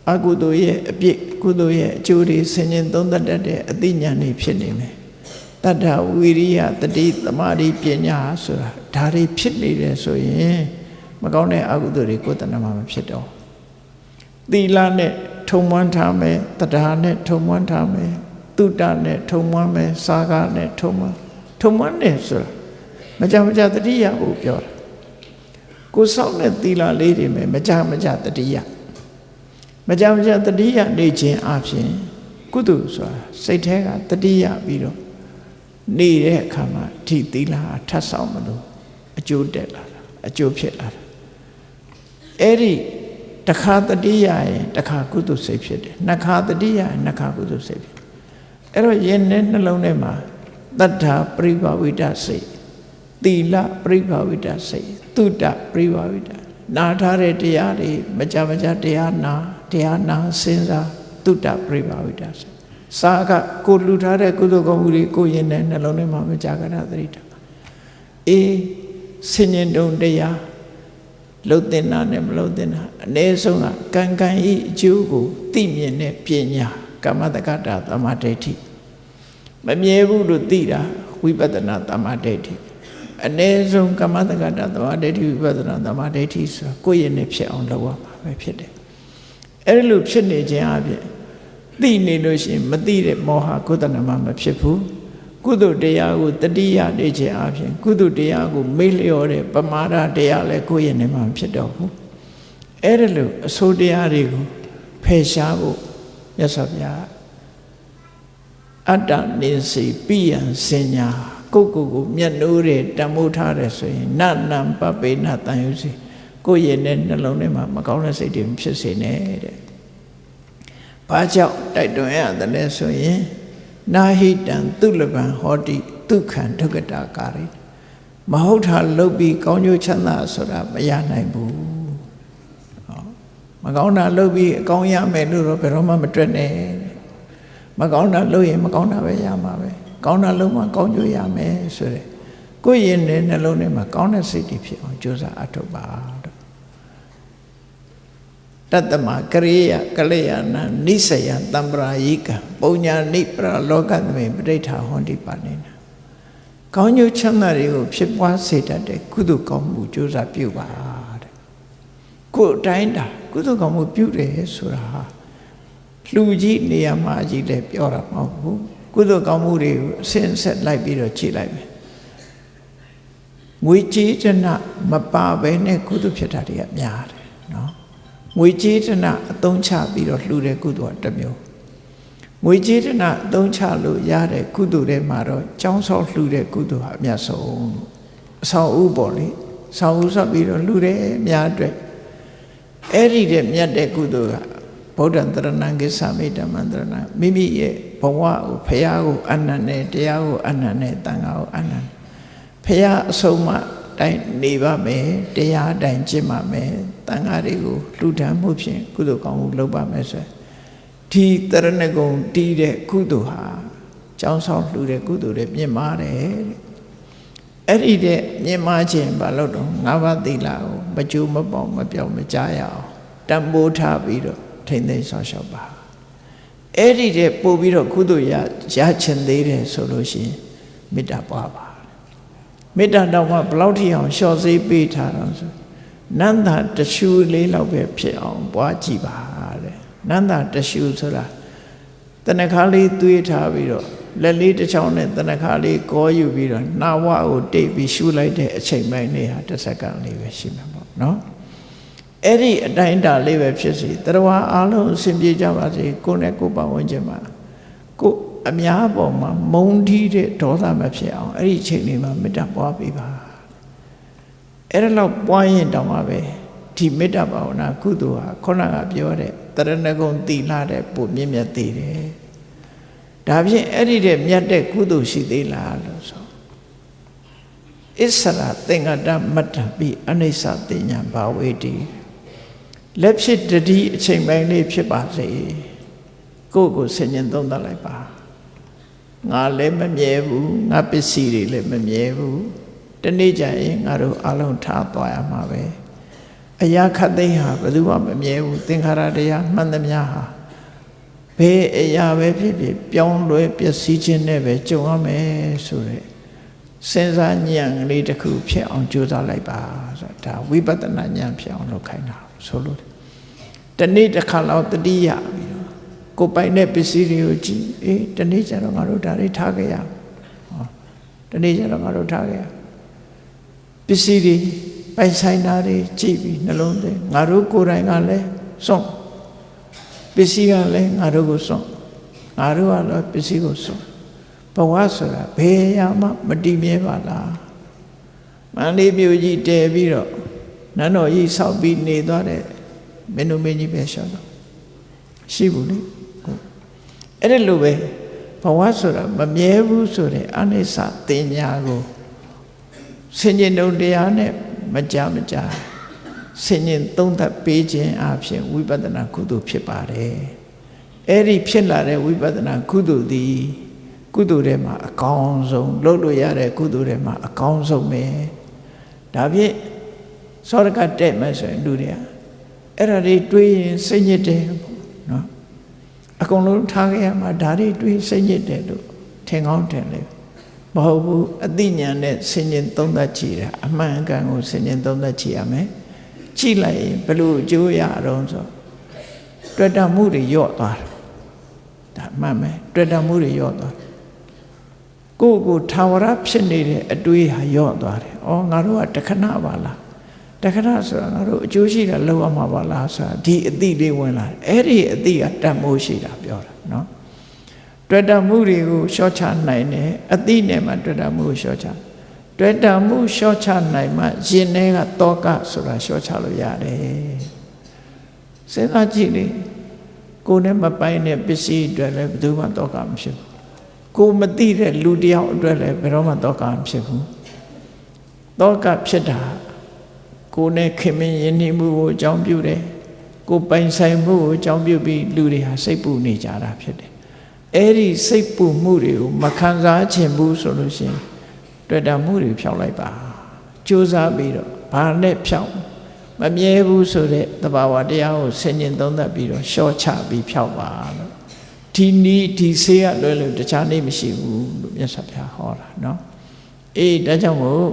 အကုသိုလ်ရဲ့အပြစ်ကုသိုလ်ရဲ့အကျိုးတွေဆင်ញင်သုံးသပ်တတ်တဲ့အသိဉာဏ်တွေဖြစ်နေမယ်တတ္ထဝီရိယတတိသမာဓိပညာဆိုတာဒါတွေဖြစ်နေတယ်ဆိုရင်မကောင်းတဲ့အကုသိုလ်တွေကိုယ်တဏ္ဍာမှာမဖြစ်တော့သီလနဲ့ထုံမွမ်းထားမယ်တရားနဲ့ထုံမွမ်းထားမယ်တုတ္တနဲ့ထုံမွမ်းမယ်စာကနဲ့ထုံမွမ်းတယ်ဆိုတာမကြတတိယကိုပြောတာကိုစောင့်တဲ့သီလလေးတွေမယ်မကြတတိယမကြတတိယနေခြင်းအပြင်ကုသိုလ်ဆိုတာစိတ်ထဲကတတိယပြီးတော့နေတဲ့အခါမှာဒီသီလထပ်ဆောင်မလို့အကျိုးတက်လာတာအကျိုးဖြစ်လာတာအဲ့ဒီတစ်ခါတတိယရင်တစ်ခါကုသိုလ်စိတ်ဖြစ်တယ်နှစ်ခါတတိယရင်နှစ်ခါကုသိုလ်စိတ်ဖြစ်အဲ့တော့ယင်နဲ့နှလုံးထဲမှာတတ္ထာပရိဘာဝိတစိတ်သီလပရိဘာဝိတစိတ်တုတ္တပရိဘာဝိတနာထားတဲ့တရားတွေမကြတရားနာစဉ်းစားတုတ္တပရိဘာဝိတစိတ်စာကကိုလူထားတဲ့ကုသိုလ်ကောင်းမှုတွေကိုယင်နဲ့နှလုံးထဲမှာမကြကြတာသတိထားအေးဆင်ញင်တုံတရားလှုပ်တင်တာနဲ့မလှုပ်တင်တာအ ਨੇ ဆုံးကကံဤအကျိုးကိုသိမြင်တဲ့ပညာကမ္မတက္ကတာသမာဓိဋ္ဌိမမြဲဘူးလို့သိတာဝိပဿနာသမာဓိဋ္ဌိအ ਨੇ ဆုံးကမ္မတက္ကတာသမာဓိဋ္ဌိဝိပဿနာသမာဓိဋ္ဌိဆိုတာကိုယ့်ရဲ့နဲ့ဖြစ်အောင်လုပ်ရမှာပဲဖြစ်တယ်အဲ့ဒီလိုဖြစ်နေခြင်းအပြင်သိနေလို့ရှိရင်မသိတဲ့မောဟကိုယ်တဏ္ဍာမှာမဖြစ်ဘူးကုသိုလ်တရားကိုတတိယနေခြင်းအပြင်ကုသိုလ်တရားကိုမေ့လျော့တဲ့ပမာဒတရားလည်းကိုယ့်ရဲ့နေမှာဖြစ်တော့ဘူးအဲ့ဒါလို့အဆိုးတရားတွေကိုဖယ်ရှားဖို့မြတ်စွာဘုရားအတ္တနိစီပိယံစဉ္ညာကိုမျက်နှိုးတဲ့တန်မိုးထားတယ်ဆိုရင်နနံပပေနတန်ရုစီကိုယ့်ရဲ့နဲ့နှလုံးထဲမှာမကောင်းတဲ့စိတ်တွေဖြစ်စေနဲ့တဲ့ဘာကြောင့်တိုက်တွန်းရတယ်လဲဆိုရင်နာဟိတံသူလပံဟောတိဒုက္ခံဒုက္ကတာကာရိမဟုတ်တာလုပ်ပြီးကောင်းကျိုးချမ်းသာဆိုတာမရနိုင်ဘူးမကောင်းတာလုပ်ပြီးအကောင်းရမယ်လို့တော့ဘယ်တော့မှမတွက်နဲ့မကောင်းတာလုပ်ရင်မကောင်းတာပဲရမှာပဲကောင်းတာလုပ်မှကောင်းကျိုးရမယ်ဆိုတဲ့ကိုယ့်ရင်နဲ့နှလုံးထဲမှာကောင်းတဲ့စိတ်တွေဖြစ်အောင်ကြိုးစားအထောက်ပါတတ္တမကရိယကလျာဏနိစယတံပရာယိကပုံညာနိပရလောကသမေပဋိဋ္ဌာဟောတိပါနေနာကောင်းကျိုးချမ်းသာတွေကိုဖြစ်ပွားစေတတ်တဲ့ကုသိုလ်ကောင်းမှုကြိုးစားပြုပါတဲ့ကိုယ်တိုင်းတာကုသိုလ်ကောင်းမှုပြုတယ်ဆိုတာဟာလူကြီးနေရာမှာကြီးလည်းပြောတာမဟုတ်ဘူးကုသိုလ်ကောင်းမှုတွေကိုအစဉ်ဆက်လိုက်ပြီးတော့ကြည့်လိုက်မယ်ငွေကြေးတနာမပါဘဲနဲ့ကုသိုလ်ဖြစ်တာတွေကများတယ်နော်ငွေကြေးတနာအသုံးချပြီးတော့လှူတဲ့ကုသိုလ်တစ်မျိုးငွေကြေးတနာအသုံးချလို့ရတဲ့ကုသိုလ်တွေမှာတော့ကျောင်းဆောက်လှူတဲ့ကုသိုလ်ဟာအမြတ်ဆုံးအဆောင်ဥပေါ့လေ ဆောင်းဦးဆောက်ပြီးတော့လူတယ်များအတွက်အဲ့ဒီတဲ့မြတ်တဲ့ကုသိုလ်ကဗုဒ္ဓံတရဏံကိသမိဓမ္မံတရဏံမိမိရဲ့ဘဝကိုဖရာကိုအနန္တနဲ့တရားကိုအနန္တနဲ့တန်ခါကိုအနန္တဖရာအဆုံးမတိုင်းနေပါမယ်တရားတိုင်းကျင့်ပါမယ်တန်ခါတွေကိုလှူဒန်းမှုဖြင့်ကုသိုလ်ကောင်းမှုလုပ်ပါမယ်ဆိုဒီတရဏဂုံတီးတဲ့ကုသိုလ်ဟာကျောင်းဆောင်လှူတဲ့ကုသိုလ်တွေမြင့်မာတယ်တဲ့အဲ့ဒီတဲ့မြင့်မာခြင်းဘာလို့တော့၅ပါးသီလကိုမကြိုးမပေါမပြောင်းမကြားရအောင်တန်ဖိုးထားပြီးတော့ထိမ့်သိမ်းဆောင်ရှောက်ပါအဲ့ဒီတဲ့ပို့ပြီးတော့ကုသိုလ်ရချင်သေးတယ်ဆိုလို့ရှိရင်မေတ္တာပွားပါမေတ္တာတော့မှဘလောက်ထိအောင်လျှော့စေးပေးထားတော့ဆိုနန္တာတရှူလေးလောက်ပဲဖြစ်အောင်ပွားကြည့်ပါတဲ့နန္တာတရှူဆိုတာတဏခါလေးသွေးထားပြီးတော့လက်လေးတစ်ချောင်းနဲ့တဏခါလေးကောယူပြီးတော့နှာဝကိုတိတ်ပြီးရှူလိုက်တဲ့အချိန်ပိုင်းလေးဟာတစ်စက္ကန့်လေးပဲရှိမှာပေါ့နော်အဲ့ဒီအတိုင်းအတာလေးပဲဖြစ်စီတရားအားလုံးအစဉ်ပြေကြပါစေကိုယ်နဲ့ကိုယ်ပတ်ဝန်းကျင်မှာကိုအများပေါ်မှာမုန်းတီးတဲ့ဒေါသမဖြစ်အောင်အဲ့ဒီအချိန်လေးမှာမေတ္တာပွားပေးပါအဲ့ဒါလောက်ပွားရင်တောင်မှပဲဒီမေတ္တာဘာဝနာကုသိုလ်ဟာခုနကပြောတဲ့တရဏဂုံသီလတဲ့ပိုမြင့်မြတ်သေးတယ်ဒါဖြင့်အဲ့ဒီတဲ့မြတ်တဲ့ကုသိုလ်ရှိသေးလားလို့ဆိုအစ္ဆရာသင်္ကတမတ္တပိအနိစ္စတိညာဘာဝေတိလက်ဖြစ်တတိအချိန်ပိုင်းလေးဖြစ်ပါစေကိုယ့်ကိုဆင်ញင်သုံးသပ်လိုက်ပါငါလည်းမမြဲဘူးငါပစ္စည်းတွေလည်းမမြဲဘူးတနေ့ကျရင်ငါတို့အလုံးထားသွားရမှာပဲအရာခတ်သိမ်းဟာဘယ်သူမှမမြဲဘူးသင်္ခါရတရားမှန်သမျှဟာဘယ်အရာပဲဖြစ်ဖြစ်ပြောင်းလဲပျက်စီးခြင်းနဲ့ပဲကြုံရမယ်ဆိုတဲ့စဉ်းစားဉာဏ်လေးတစ်ခုဖြစ်အောင်ကြိုးစားလိုက်ပါဆိုတာဒါဝိပဿနာဉာဏ်ဖြစ်အောင်လုပ်ခိုင်းတာဆိုလို့တနေ့တစ်ခါလောက်တတိယပြီးတော့ကိုယ်ပိုင်တဲ့ပစ္စည်းတွေကိုကြည့်တနေ့ကျတော့ငါတို့ဒါတွေထားခဲ့ရတနေ့ကျတော့ငါတို့ထားခဲ့ရပစ္စည်းတွေပိုင်ဆိုင်တာတွေကြည့်ပြီးနှလုံးသွင်းငါတို့ကိုယ်တိုင်ကလည်းစွန့်ပစ္စည်းကလည်းငါတို့ကိုစွန့်ငါတို့ကလည်းပစ္စည်းကိုစွန့်ဘဝဆိုတာဘယ်ရမှမတည်မြဲပါလားမန္တလေးမြို့ကြီးတည်ပြီးတော့နန်းတော်ကြီးဆောက်ပြီးနေသွားတဲ့မင်းတို့မင်းကြီးပဲရှောက်တော့ရှိဘူးလေအဲ့ဒါလိုပဲဘဝဆိုတာမမြဲဘူးဆိုတဲ့အနိစ္စတင်ညာကိုဆင်ញင်တုံတရားနဲ့မကြဆင်ញင်သုံးသပ်ပေးခြင်းအပြင်ဝိပဿနာကုသိုလ်ဖြစ်ပါတယ်အဲ့ဒီဖြစ်လာတဲ့ဝိပဿနာကုသိုလ်သည်ကုသိုလ်ထဲမှာအကောင်းဆုံးလုပ်လို့ရတဲ့ကုသိုလ်ထဲမှာအကောင်းဆုံးပဲဒါဖြင့်စောရကတဲ့မယ်ဆိုရင်လူတွေကအဲ့ဒါတွေတွေးရင်စိတ်ညစ်တယ်ပေါ့နော်အကုန်လုံးထားခဲ့ရမှာဒါတွေတွေးစိတ်ညစ်တယ်လို့ထင်ကောင်းထင်လေမဟုတ်ဘူးအသိဉာဏ်နဲ့ဆင်ញင်သုံးသပ်ကြည့်တာအမှန်အကန်ကိုဆင်ញင်သုံးသပ်ကြည့်ရမယ်ကြည့်လိုက်ရင်ဘယ်လိုအကျိုးရအောင်ဆိုတွေ့တာမှုတွေညော့သွားတယ်ဒါမှန်မယ်တွေ့တာမှုတွေညော့သွားကိုယ့်ကိုထာဝရဖြစ်နေတဲ့အတွေးဟာညော့သွားတယ်။အော်ငါတို့ကတခဏပါလား။တခဏဆိုတာငါတို့အကျိုးရှိတာလောက်ရမှာပါလားဆိုတာဒီအတိလေးဝင်လာတယ်။အဲ့ဒီအတိကတတ်မိုးရှိတာပြောတာနော်။တွေ့တာမှုတွေကိုလျှော့ချနိုင်တယ်အတိနဲ့မှတွေ့တာမှုကိုလျှော့ချ။တွေ့တာမှုလျှော့ချနိုင်မှရင်ထဲကတောကဆိုတာလျှော့ချလို့ရတယ်။စဉ်းစားကြည့်လေကိုယ်နဲ့မပိုင်တဲ့ပစ္စည်းတွေလည်းဘယ်သူမှတောကမဖြစ်ဘူး။ကိုမသိတဲ့လူတယောက်အတွက်လည်းဘယ်တော့မှတောကမဖြစ်ဘူးတောကဖြစ်တာကိုနဲ့ခင်မင်းယဉ်နေမှုကိုအကြောင်းပြုတယ်ကိုပိုင်ဆိုင်မှုကိုအကြောင်းပြုပြီးလူတွေဟာစိတ်ပူနေကြတာဖြစ်တယ်အဲ့ဒီစိတ်ပူမှုတွေကိုမခံစားချင်ဘူးဆိုလို့ရှိရင်တွေ့တာမှုတွေဖြောက်လိုက်ပါကြိုးစားပြီးတော့ဘာနဲ့ဖြောက်မမြဲဘူးဆိုတဲ့သဘာဝတရားကိုဆင်ញင်သုံးသပ်ပြီးတော့ရှော့ချပြီးဖြောက်ပါလို့ဒီနီးဒီဆေးရလွယ်လို့တခြားနေမရှိဘူးလို့မြတ်စွာဘုရားဟောတာနော်အေးဒါကြောင့်မို့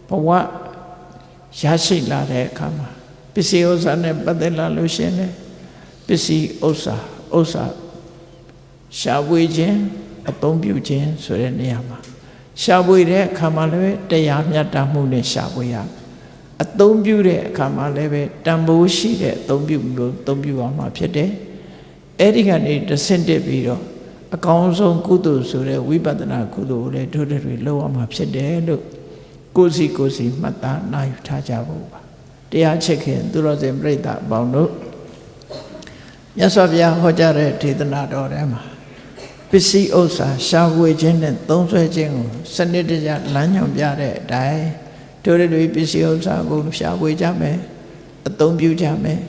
ဘဝရရှိလာတဲ့အခါမှာပစ္စည်းဥစ္စာနဲ့ပတ်သက်လာလို့ရှင်လေပစ္စည်းဥစ္စာရှားပွေခြင်းအသုံးပြုခြင်းဆိုတဲ့နေရာမှာရှားပွေတဲ့အခါမှာလည်းတရားမြတ်တာမှုနဲ့ရှားပွေရအသုံးပြုတဲ့အခါမှာလည်းပဲတန်ဖိုးရှိတဲ့အသုံးပြုလို့အသုံးပြုအောင်မှာဖြစ်တယ်အဲ့ဒီကနေတဆင့်တက်ပြီးတော့အကောင်းဆုံးကုသိုလ်ဆိုတဲ့ဝိပဿနာကုသိုလ်ကိုလည်းတို့တွေလောက်အောင်မှာဖြစ်တယ်လို့ ကိုစီမှတ်သားနာယူထားကြဖို့ပါတရားချစ်ခင်သူတော်စင်ပြိဿအပေါင်းတို့မြတ်စွာဘုရားဟောကြားတဲ့ဒေသနာတော်ထဲမှာပစ္စည်းဥစ္စာရှာဖွေခြင်းနဲ့သုံးစွဲခြင်းကိုစနစ်တကျလမ်းညွှန်ပြတဲ့အတိုင်းတို့တွေပစ္စည်းဥစ္စာကိုရှာဖွေကြမယ်အသုံးပြုကြမယ်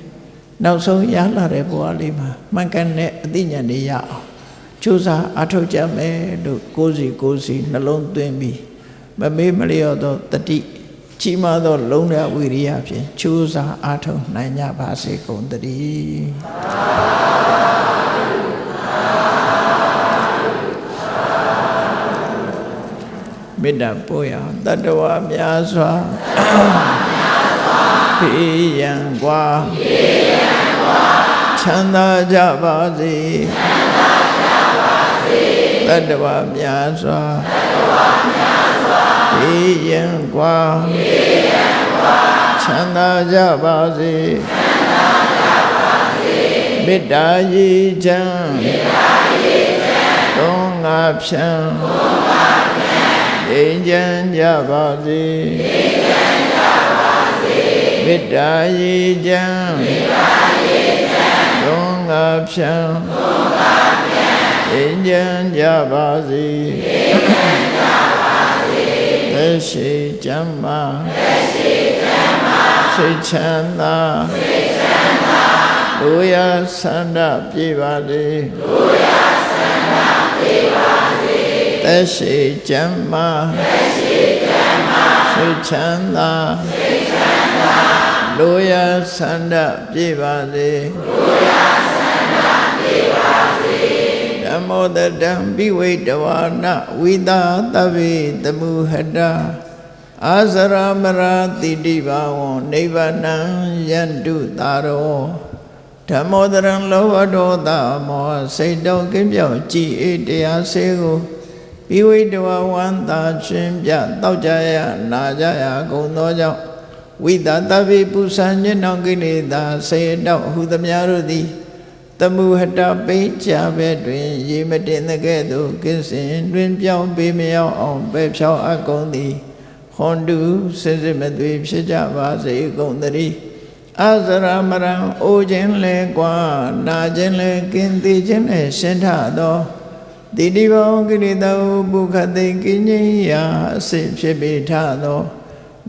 နောက်ဆုံးရလာတဲ့ဘဝလေးမှာမှန်ကန်တဲ့အသိဉာဏ်တွေရအောင်ကြိုးစားအထောက်ကြမယ်လို့ကိုယ်စီနှလုံးသွင်းပြီးမမေ့မလျော့သောတတိကြီးမားသောလုံးလျဝိရိယဖြင့်ကြိုးစားအထောက်နိုင်ကြပါစေကုန်သတည်းမေတ္တာပို့ရတတ္တဝါများစွာဖေးရန်กว่าချမ်းသာကြပါစေတတ္တဝါများစွာဖေးရန်กว่าချမ်းသာကြပါစေမေတ္တာရည်ချမ်းသုံးငါဖြံငြိမ်းချမ်းကြပါစေမေတ္တာရည်ချမ်းသုံးငါဖြံငြိမ်းချမ်းကြပါစေသက်ရှိကျမ်းမာစိတ်ချမ်းသာလူရဆန္ဒပြေပါစေသက်ရှိကျမ်းမာစိတ်ချမ်းသာလူရဆန္ဒပြေပါစေဓမ္မောတတံဘိဝိတဝါနဝိသာသဗ္ဗေတမုဟတအာဇရမရာတိတိဘာဝံနိဗ္ဗာနံယန္တုတာရောဓမ္မောတရံလောဘဒေါသမောဟစိတ်တော်ကင်းပြောက်ကြည်အေးတရားစေကိုဘိဝိတဝါဝန္တာရှင်ပြတောက်ကြရနာကြရကုန်သောကြောင့်ဝိသသဗ္ဗေပုဆံညနောင်ကိလေသာစေတောက်ဟုသမျှတို့သည်တမုဟတပိဋ္ဌဘဲတွင်ရေမတင်တဲ့ကဲ့သို့ကင်းစင်တွင်ပြောင်းပေးမရောက်အောင်ပဲဖြောင်းအပ်ကုန်သည်ဟွန်တုစစ်စစ်မသွေဖြစ်ကြပါစေကုန်သတည်းအာဇရမရံအိုခြင်းလဲကွာနာခြင်းလဲကင်းသိခြင်းလဲရှင်းထသောတိတိဘောကိလေသာဘုခတိကင်းခြင်းရာအစစ်ဖြစ်ပေထသော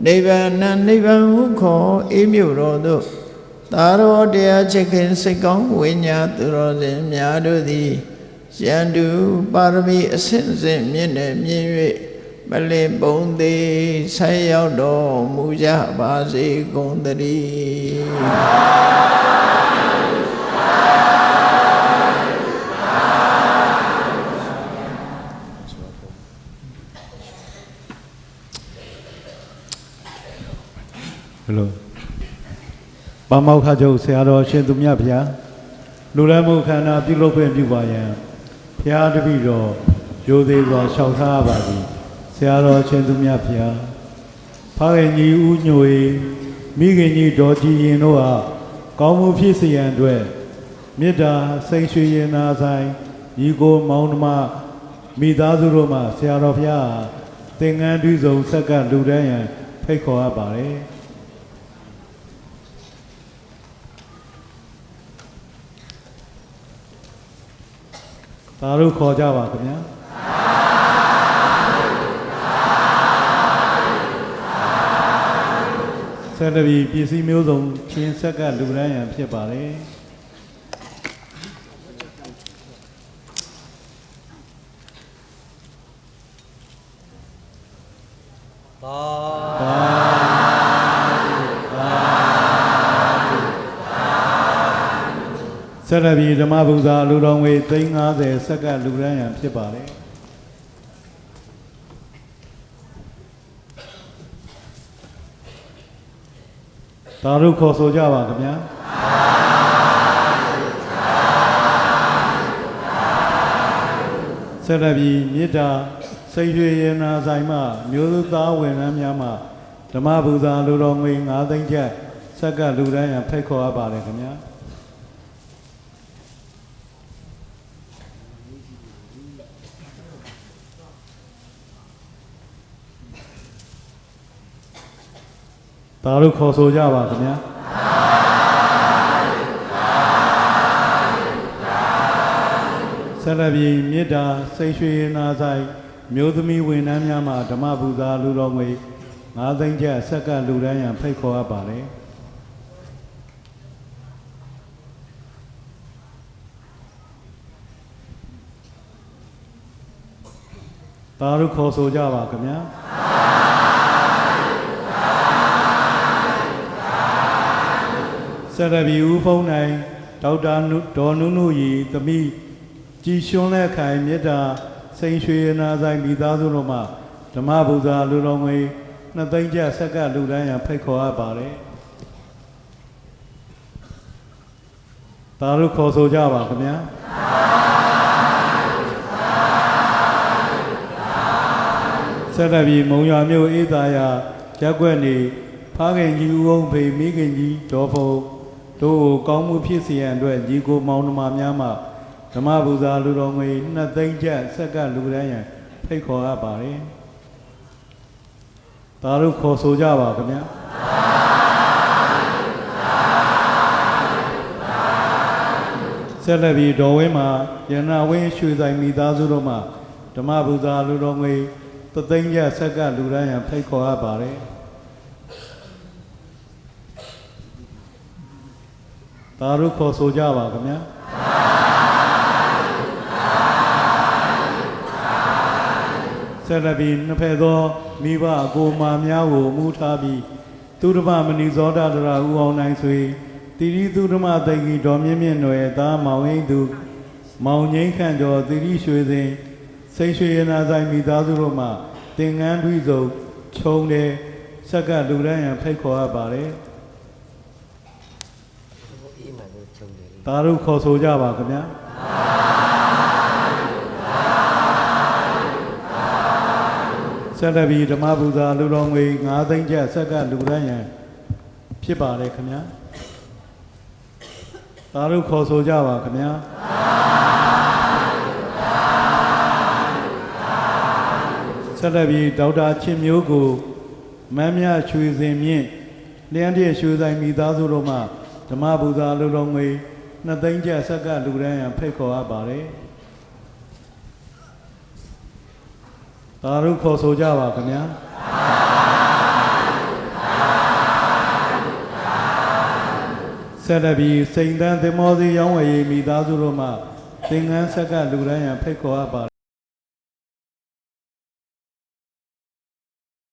နိဗ္ဗာန်နိဗ္ဗာန်ဟုခေါ်အေးမြုပ်တော်သို့သာရောတရားချစ်ခင်စိတ်ကောင်းဝိညာသူတော်စင်များတို့သည်ယန္တုပါရမီအစဉ်စဉ်မြင့်နေမြင့်၍မလင်ပုံသေးဆက်ရောက်တော်မူကြပါစေကုန်သတည်းဘယ်လိုပါမောက္ခချုပ်ဆရာတော်ရှင်သူမြတ်ဗျာလူရမှုခန္ဓာပြုလုပ်ခွင့်ပြုပါရန်ဘုရားတပည့်တော်ရိုသေစွာလျှောက်ထားပါသည်ဆရာတော်ရှင်သူမြတ်ဗျာဖခင်ကြီးဦးညို၏မိခင်ကြီးဒေါ်ကြည်ရင်တို့ဟာကောင်းမှုဖြစ်စေရန်အတွက်မေတ္တာစိတ်ရွှေရင်နာဆိုင်ညီကိုမောင်နှမမိသားစုတို့မှဆရာတော်ဘုရားသင်္ကန်းတွီစုံဆက်ကလူတန်းရန်ဖိတ်ခေါ်အပ်ပါတယ်သာဓုခေါ်ကြပါခင်ဗျာဆက်တပြီးပစ္စည်းမျိုးစုံချင်းဆက်ကလူရန်ရန်ဖြစ်ပါတယ်ဆက်တပြီးဓမ္မဗုဒ္ဓလူတော်ငွေ350ဆက်ကလူရန်ရန်ဖြစ်ပါတယ်သာဓုခေါ်ဆိုကြပါခင်ဗျာဆက်လက်ပြီးမေတ္တာစိတ်ရွှေရနာဆိုင်မှမျိုးသားဝန်ထမ်းများမှဓမ္မဗုဒ္ဓလူတော်ငွေ9သိန်းကျပ်ဆက်ကလူတန်းရန်ဖိတ်ခေါ်အပ်ပါတယ်ခင်ဗျာ သာဓုခေါ်ဆိုကြပါခင်ဗျာဆက်လက်ပြီးမေတ္တာစိတ်ရွှေနာဆိုင်မျိုးသမီးဝန်ထမ်းများမှဓမ္မပူဇာလူတော်ငွေ9 သိန်းကျပ်ဆက်ကလူတန်းရန်ဖိတ်ခေါ်အပ်ပါလေသာဓုခေါ်ဆိုကြပါခင်ဗျာဆက်လက်ပြီးဦးဖုံးနိုင်ဒေါက်တာဒေါ်နုနုရီသမီးကြည်ရွှန်းလက်ခိုင်မေတ္တာစိန်ရွှေနာဆိုင်မိသားစုတို့မှဓမ္မပူဇာလူတော်ငွေ2 သိန်းကျပ်ဆက်ကလူတန်းရန်ဖိတ်ခေါ်အပ်ပါတယ်သာဓုခေါ်ဆိုကြပါခင်ဗျာဆက်လက်ပြီးမုံရွာမြို့အေးသာယာရက်ွက်နေဖားခင်ကြီးဦးအောင်ဖေမိခင်ကြီးဒေါ်ဖုံတို့ကိုကောင်းမှုဖြစ်စေရန်အတွက်ညီကိုမောင်နှမများမှဓမ္မပူဇာလူတော်ငွေ2 သိန်းကျပ်ဆက်ကလူတန်းရန်ဖိတ်ခေါ်အပ်ပါတယ်သာဓုခေါ်ဆိုကြပါခင်ဗျာဆက်လက်ပြီးဒေါ်ဝင်းမှာရဏဝင်းရွှေဆိုင်မိသားစုတို့မှဓမ္မပူဇာလူတော်ငွေ3 သိန်းကျပ်ဆက်ကလူတန်းရန်ဖိတ်ခေါ်အပ်ပါတယ်သာဓုခေါ်ဆိုကြပါခင်ဗျာဆက်လက်ပြီးနှစ်ဖက်သောမိဘအကိုမာများကိုမူထားပြီးသူဓမ္မမဏိဇောဒတရာဦးအောင်နိုင်ဆွေတိရိသူဓမ္မသိကြီးဒေါ်မြင့်မြင့်နွယ်သားမောင်ဟိန်းသူမောင်ငိမ့်ခန့်ကျော်တိရိရွှေစင်စိတ်ရွှေရနာဆိုင်မိသားစုတို့မှသင်္ကန်းတွိစုံခြုံတယ်ဆက်ကလူတန်းရန်ဖိတ်ခေါ်အပ်ပါတယ်သာဓုခေါ်ဆိုကြပါခင်ဗျာဆက်လက်ပြီးဓမ္မပူဇာလူတော်ငွေ9 သိန်းကျပ်ဆက်ကလူတန်းရန်ဖြစ်ပါတယ်ခင်ဗျာသာဓုခေါ်ဆိုကြပါခင်ဗျာဆက်လက်ပြီးဒေါက်တာချစ်မျိုးကိုမမ်းမြရွှေစင်မြင့်လျှမ်းပြည့်ရွှေဆိုင်မိသားစုတို့မှဓမ္မပူဇာလူတော်ငွေ2 သိန်းကျပ်ဆက်ကလူတန်းရန်ဖိတ်ခေါ်အပ်ပါတယ်သာဓုခေါ်ဆိုကြပါခင်ဗျာဆက်လက်ပြီးစိန်တန်းသင်္ဘောစီရောင်းဝယ်ရေးမိသားစုတို့မှသင်္ကန်းဆက်ကလူတန်းရန်ဖိတ်ခေါ်အပ်ပါ